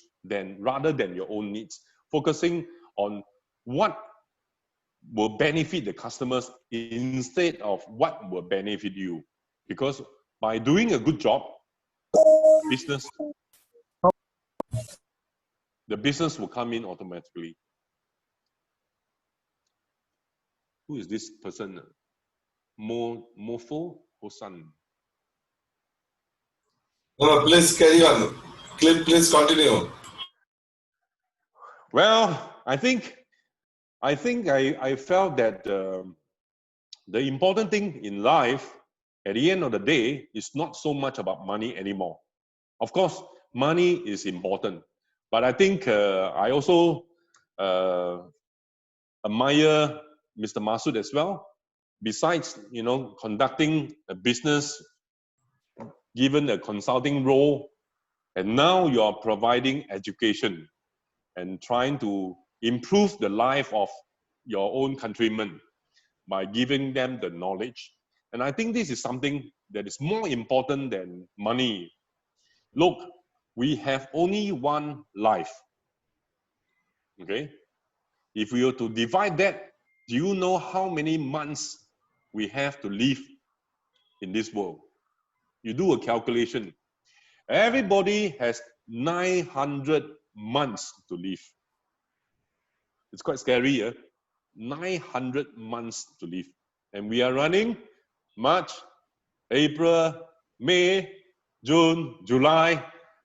rather than your own needs. Focusing on what will benefit the customers instead of what will benefit you. Because by doing a good job, the business will come in automatically. Who is this person? Mofo Hosan. No, please carry on. Please continue. Well, I felt that the important thing in life, at the end of the day, is not so much about money anymore. Of course, money is important. But I think I also admire Mr. Masood as well. Besides, conducting a business, given a consulting role, and now you are providing education and trying to improve the life of your own countrymen by giving them the knowledge. And I think this is something that is more important than money. Look, we have only one life. Okay? If we were to divide that, do you know how many months we have to live in this world? You do a calculation. Everybody has 900 months to live. It's quite scary, yeah? 900 months to live. And we are running March, April, May, June, July,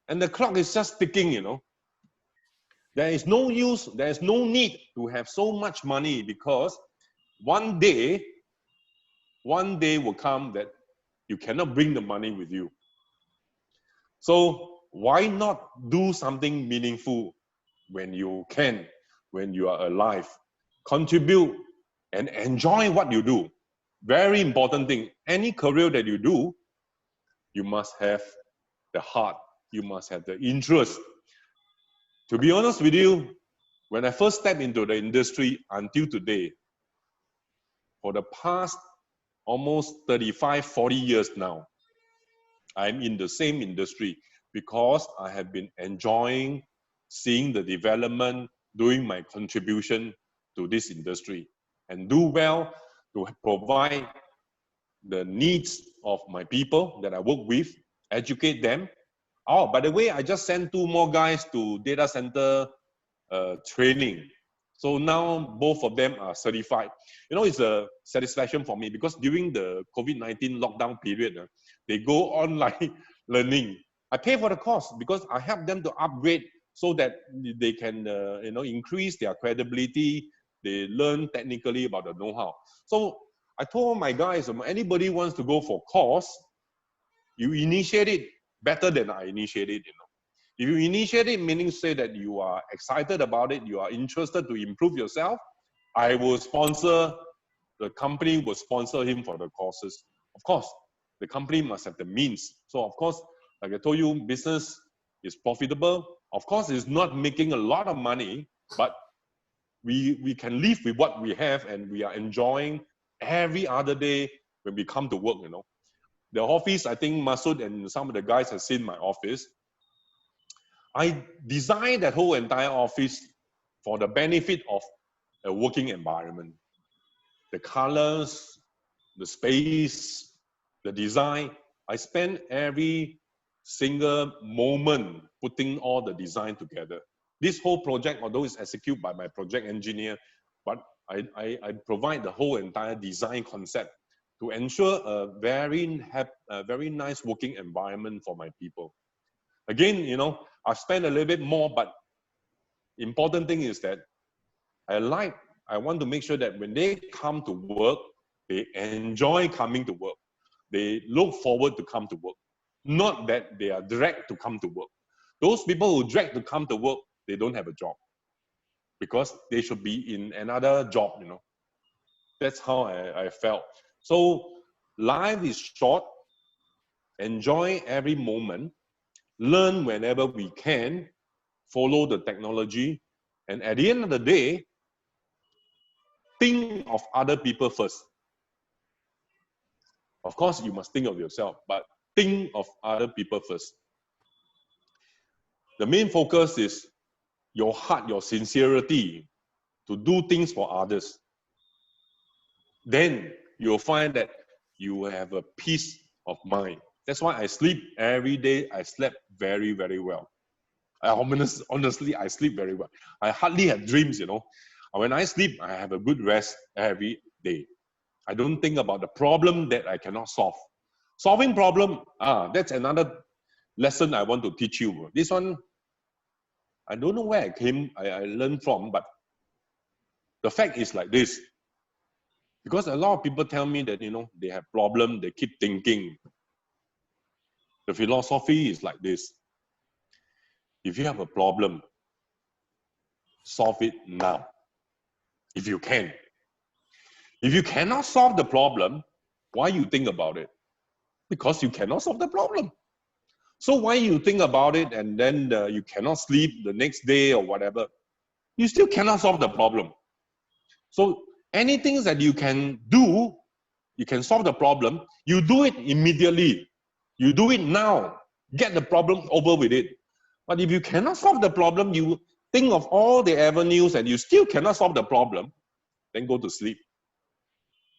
and the clock is just ticking. There is no use, there is no need to have so much money, because one day will come that you cannot bring the money with you. So why not do something meaningful when you can, when you are alive? Contribute and enjoy what you do. Very important thing. Any career that you do, you must have the heart. You must have the interest. To be honest with you, when I first stepped into the industry until today, for the past almost 35, 40 years now, I'm in the same industry because I have been enjoying seeing the development, doing my contribution to this industry, and do well to provide the needs of my people that I work with, educate them. Oh, by the way, I just sent 2 more guys to data center training. So now both of them are certified. It's a satisfaction for me because during the COVID-19 lockdown period, they go online learning. I pay for the course because I help them to upgrade so that they can, increase their credibility. They learn technically about the know-how. So I told my guys, anybody wants to go for course, you initiate it better than I initiate it. If you initiate it, meaning say that you are excited about it, you are interested to improve yourself, I will sponsor, the company will sponsor him for the courses. Of course, the company must have the means. So of course, like I told you, business is profitable. Of course, it's not making a lot of money, but we can live with what we have, and we are enjoying every other day when we come to work. The office, I think Masood and some of the guys have seen my office. I designed that whole entire office for the benefit of a working environment. The colors, the space, the design. I spend every single moment putting all the design together. This whole project, although it's executed by my project engineer, but I provide the whole entire design concept to ensure a very nice working environment for my people. Again, I've spent a little bit more, but important thing is that I want to make sure that when they come to work, they enjoy coming to work. They look forward to come to work. Not that they are dragged to come to work. Those people who drag to come to work, they don't have a job because they should be in another job. That's how I felt. So life is short. Enjoy every moment. Learn whenever we can. Follow the technology. And at the end of the day, think of other people first. Of course, you must think of yourself, but think of other people first. The main focus is your heart, your sincerity to do things for others. Then you'll find that you have a peace of mind. That's why I sleep every day. I slept very, very well. Honestly, I sleep very well. I hardly have dreams. When I sleep, I have a good rest every day. I don't think about the problem that I cannot solve. Solving problem, that's another lesson I want to teach you. This one, I don't know where I learned from, but the fact is like this. Because a lot of people tell me that, they have problem, they keep thinking. The philosophy is like this. if you have a problem, solve it now, if you can. If you cannot solve the problem, why you think about it? Because you cannot solve the problem. So why you think about it and then you cannot sleep the next day or whatever, you still cannot solve the problem. So anything that you can do, you can solve the problem, you do it immediately. You do it now. Get the problem over with it. But if you cannot solve the problem, you think of all the avenues and you still cannot solve the problem, then go to sleep.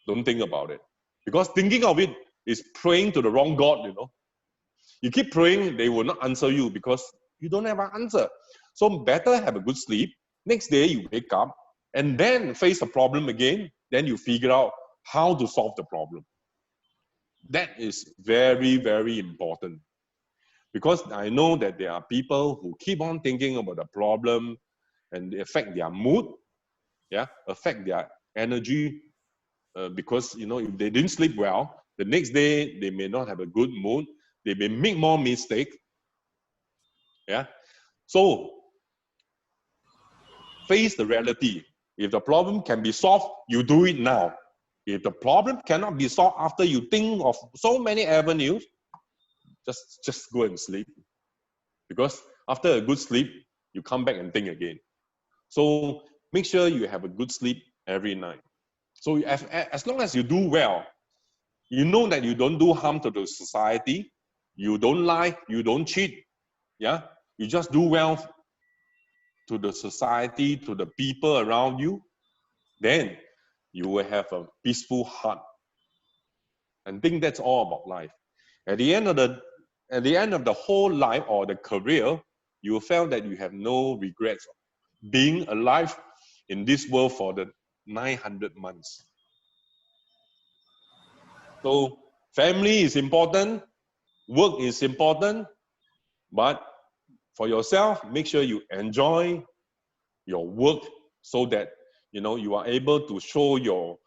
Don't think about it. Because thinking of it is praying to the wrong God, you know. You keep praying, they will not answer you because you don't have an answer. So better have a good sleep. Next day you wake up and then face the problem again. Then you figure out how to solve the problem. That is very, very important. Because I know that there are people who keep on thinking about the problem and they affect their mood, yeah, affect their energy. Because, you know, if they didn't sleep well, the next day they may not have a good mood. They may make more mistakes. Yeah. So face the reality. If the problem can be solved, you do it now. If the problem cannot be solved after you think of so many avenues, just go and sleep. Because after a good sleep, you come back and think again. So make sure you have a good sleep every night. So as long as you do well, you know that you don't do harm to the society, you don't lie, you don't cheat, yeah, you just do well to the society, to the people around you, then you will have a peaceful heart. And think that's all about life. At the end of the whole life or the career, you will feel that you have no regrets being alive in this world for the 900 months. So family is important, work is important, but for yourself, make sure you enjoy your work so that you are able to show your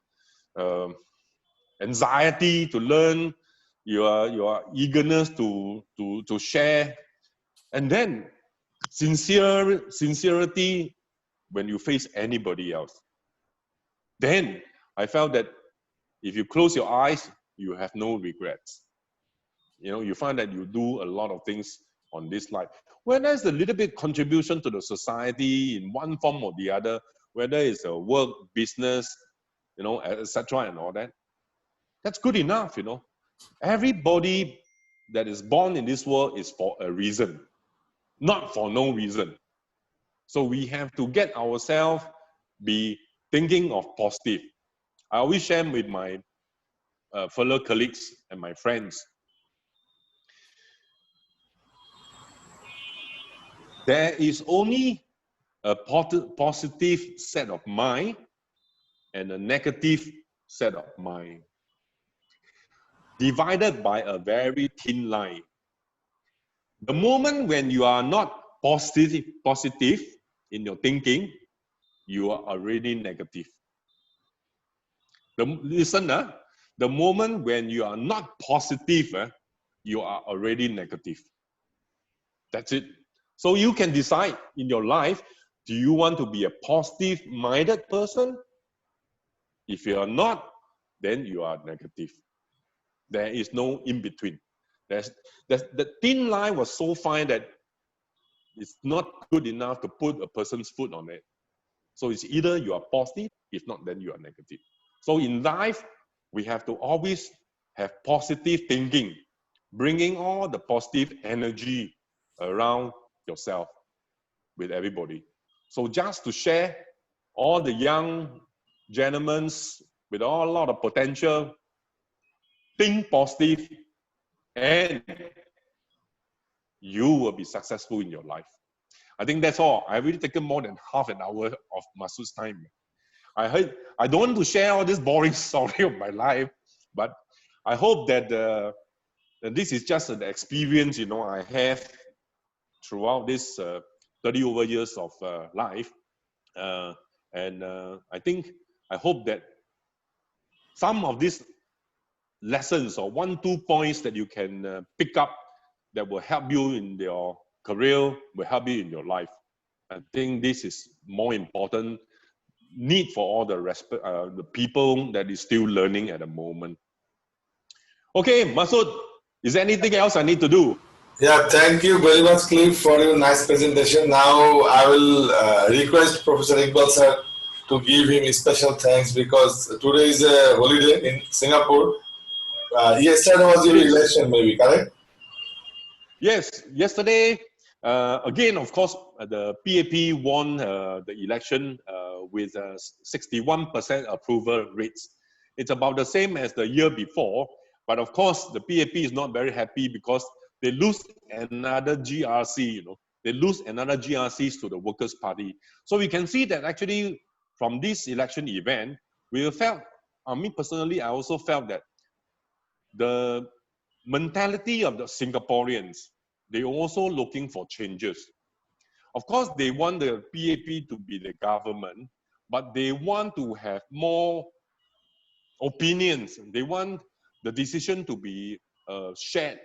anxiety to learn, your eagerness to share, and then sincerity when you face anybody else. Then I felt that if you close your eyes, you have no regrets. You find that you do a lot of things on this life. When there's a little bit contribution to the society in one form or the other, whether it's a work, business, etc. and all that, that's good enough. Everybody that is born in this world is for a reason, not for no reason. So we have to get ourselves be thinking of positive. I always share with my fellow colleagues and my friends. There is only a positive set of mind and a negative set of mind, divided by a very thin line. The moment when you are not positive in your thinking, you are already negative. Listen, the moment when you are not positive, you are already negative. That's it. So you can decide in your life, do you want to be a positive-minded person? If you are not, then you are negative. There is no in-between. The thin line was so fine that it's not good enough to put a person's foot on it. So it's either you are positive, if not, then you are negative. So in life, we have to always have positive thinking, bringing all the positive energy around yourself with everybody. So just to share, all the young gentlemen with a lot of potential, think positive, and you will be successful in your life. I think that's all. I really taken more than half an hour of Masood's time. I don't want to share all this boring story of my life, but I hope that this is just an experience I have throughout this 30 over years of life, and I hope that some of these lessons or 1-2 points that you can pick up that will help you in your career, will help you in your life. I think this is more important need for all the people that is still learning at the moment. Okay, Masood, is there anything else I need to do? Yeah, thank you very much, Cliff, for your nice presentation. Now I will request Professor Iqbal sir to give him special thanks because today is a holiday in Singapore. Yesterday was your Yes. election, maybe, correct? Yes, yesterday, again, of course, the PAP won the election with 61% approval rates. It's about the same as the year before, but of course, the PAP is not very happy because they lose another GRC, they lose another GRCs to the Workers' Party. So we can see that actually from this election event, we felt, I mean, personally, I also felt that the mentality of the Singaporeans, they also looking for changes. Of course, they want the PAP to be the government, but they want to have more opinions. They want the decision to be shared.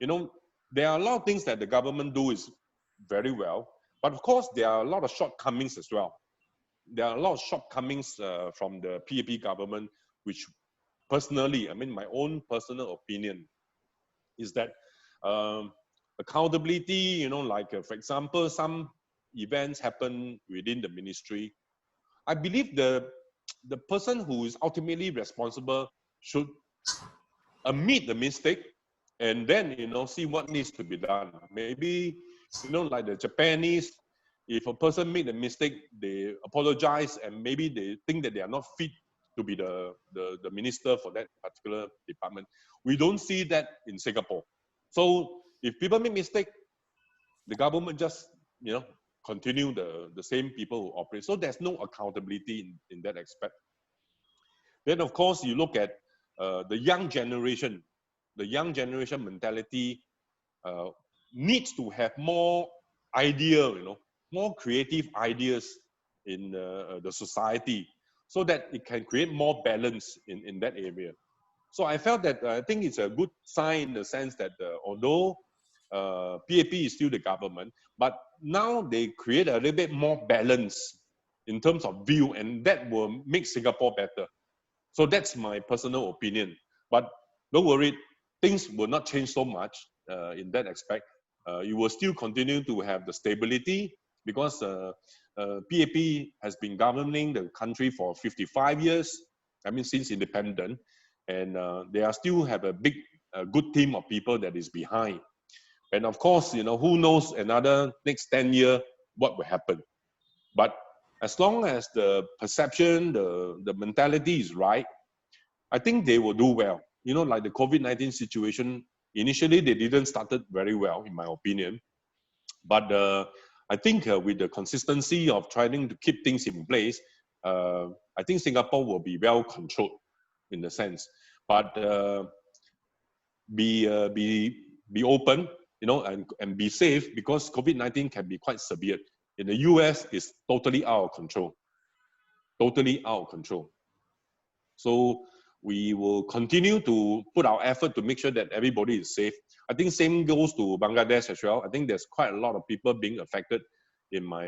There are a lot of things that the government do is very well, but of course, there are a lot of shortcomings as well. There are a lot of shortcomings from the PAP government, which personally, I mean, my own personal opinion, is that accountability, like for example, some events happen within the ministry. I believe the person who is ultimately responsible should admit the mistake and then, see what needs to be done. Maybe, like the Japanese, if a person made a mistake, they apologize and maybe they think that they are not fit to be the minister for that particular department. We don't see that in Singapore. So if people make mistake, the government just, continue the same people who operate. So there's no accountability in that aspect. Then of course you look at the young generation. The young generation mentality needs to have more idea, more creative ideas in the society, so that it can create more balance in that area. So I felt that I think it's a good sign in the sense that although PAP is still the government, but now they create a little bit more balance in terms of view, and that will make Singapore better. So that's my personal opinion. But don't worry, things will not change so much in that aspect. You will still continue to have the stability because PAP has been governing the country for 55 years, I mean, since independent, and they are still have a big, good team of people that is behind. And of course, who knows another next 10 years, what will happen. But as long as the perception, the mentality is right, I think they will do well. Like the COVID-19 situation, initially they didn't started very well, in my opinion. But I think with the consistency of trying to keep things in place, I think Singapore will be well controlled in the sense. But be open, and be safe, because COVID-19 can be quite severe. In the US, it's totally out of control. Totally out of control. So we will continue to put our effort to make sure that everybody is safe. I think same goes to Bangladesh as well. I think there's quite a lot of people being affected in my,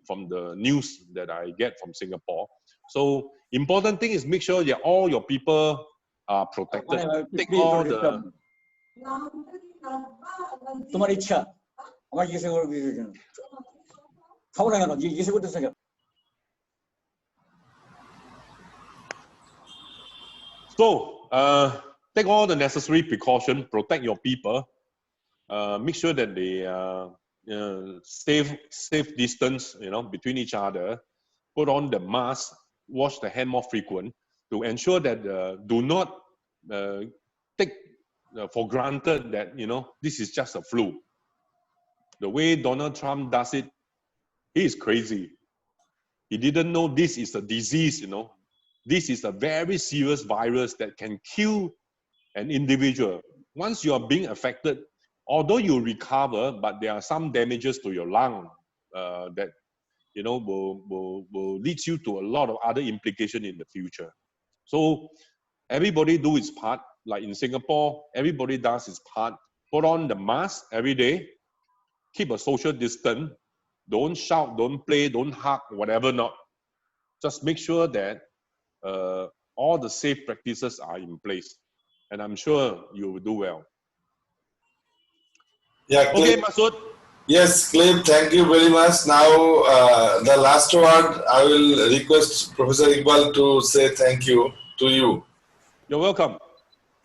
from the news that I get from Singapore. So important thing is make sure that all your people are protected. Take all the... তোমার ইচ্ছা আমার জিজ্ঞাসা করবো কিসের জন্য খাবো না কেন জিজ্ঞাসা করতেছে কেন So take all the necessary precaution, protect your people, make sure that they safe distance, between each other, put on the mask, wash the hand more frequent, to ensure that do not take for granted that this is just a flu. The way Donald Trump does it, he is crazy. He didn't know this is a disease, This is a very serious virus that can kill an individual. Once you are being affected, although you recover, but there are some damages to your lung that will lead you to a lot of other implications in the future. So everybody do its part. Like in Singapore, everybody does its part. Put on the mask every day. keep a social distance. Don't shout, don't play, don't hug, whatever not. Just make sure that all the safe practices are in place. And I'm sure you will do well. Yeah, Okay, Cliff. Masood. Yes, Cliff, thank you very much. Now, the last word, I will request Professor Iqbal to say thank you to you. You're welcome.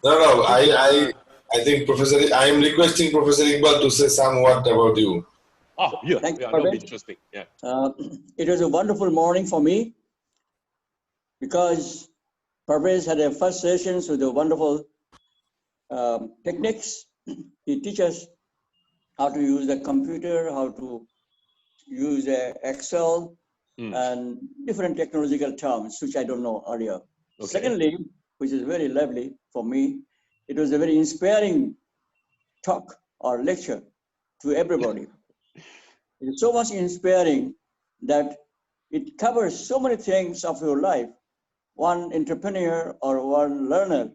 No, I think I am requesting Professor Iqbal to say some word about you. Oh, yeah, Thank you, yeah, that'll be Parvez. interesting. Yeah. It was a wonderful morning for me because Parvez had a first sessions with the wonderful techniques. He teaches how to use the computer, how to use Excel, and different technological terms, which I don't know earlier. Okay. Secondly, which is very lovely for me, it was a very inspiring talk or lecture to everybody. It is so much inspiring that it covers so many things of your life. One entrepreneur or one learner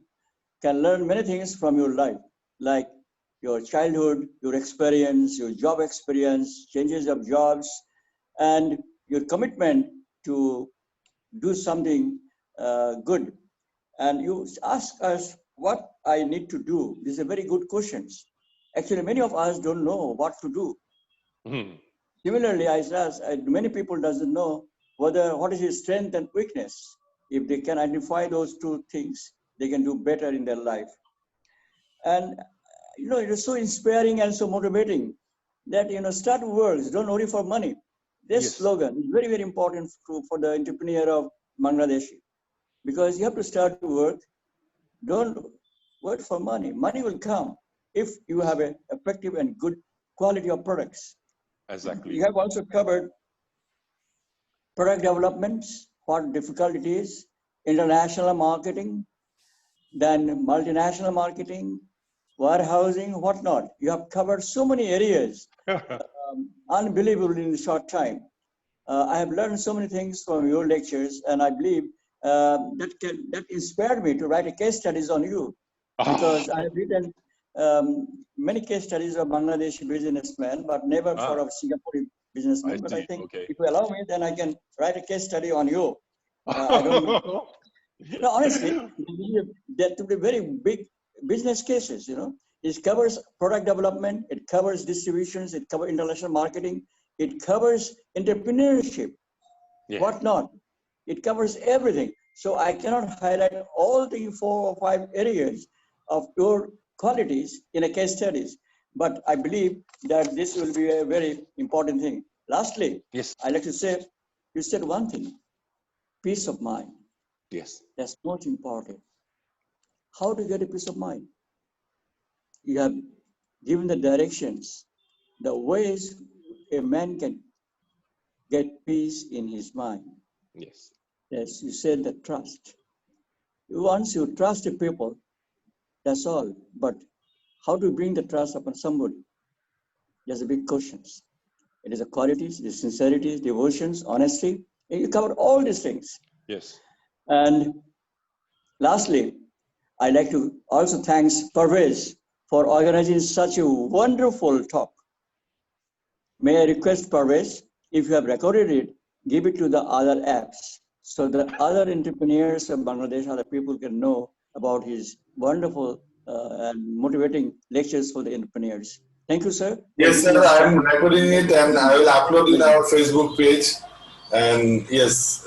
can learn many things from your life, like your childhood, your experience, your job experience, changes of jobs, and your commitment to do something good. And you ask us what I need to do. These are very good questions. Actually, many of us don't know what to do. Similarly, many people doesn't know what is his strength and weakness. If they can identify those two things, they can do better in their life. And it is so inspiring and so motivating that start works, don't worry for money. This slogan is very, very important for the entrepreneur of Bangladesh, because you have to start to work. Don't wait for money. Money will come if you have an effective and good quality of products. Exactly. You have also covered product developments, what difficult it is, international marketing, then multinational marketing, warehousing, whatnot. You have covered so many areas, unbelievable in a short time. I have learned so many things from your lectures, and I believe that inspired me to write a case studies on you, because I have written many case studies of Bangladeshi businessmen, but never for a Singaporean businessman. But I think if you allow me, then I can write a case study on you. I don't know. No, honestly, that to be very big business cases. It covers product development, it covers distributions, it covers international marketing, it covers entrepreneurship, whatnot. It covers everything. So I cannot highlight all the 4 or 5 areas of your qualities in a case studies, but I believe that this will be a very important thing. Lastly, I'd like to say, you said one thing, peace of mind. Yes. That's most important. How to get a peace of mind? You have given the directions, the ways a man can get peace in his mind. Yes. Yes, you said the trust. Once you trust the people, that's all. But how to bring the trust upon somebody? There's a big questions. It is the qualities, the sincerity, devotions, honesty. And you covered all these things. Yes. And lastly, I'd like to also thank Parvez for organizing such a wonderful talk. May I request Parvez, if you have recorded it, give it to the other apps so that other entrepreneurs of Bangladesh, other people can know about his wonderful and motivating lectures for the entrepreneurs. Thank you, sir. Yes, sir, I am recording it and I will upload in our Facebook page. And yes,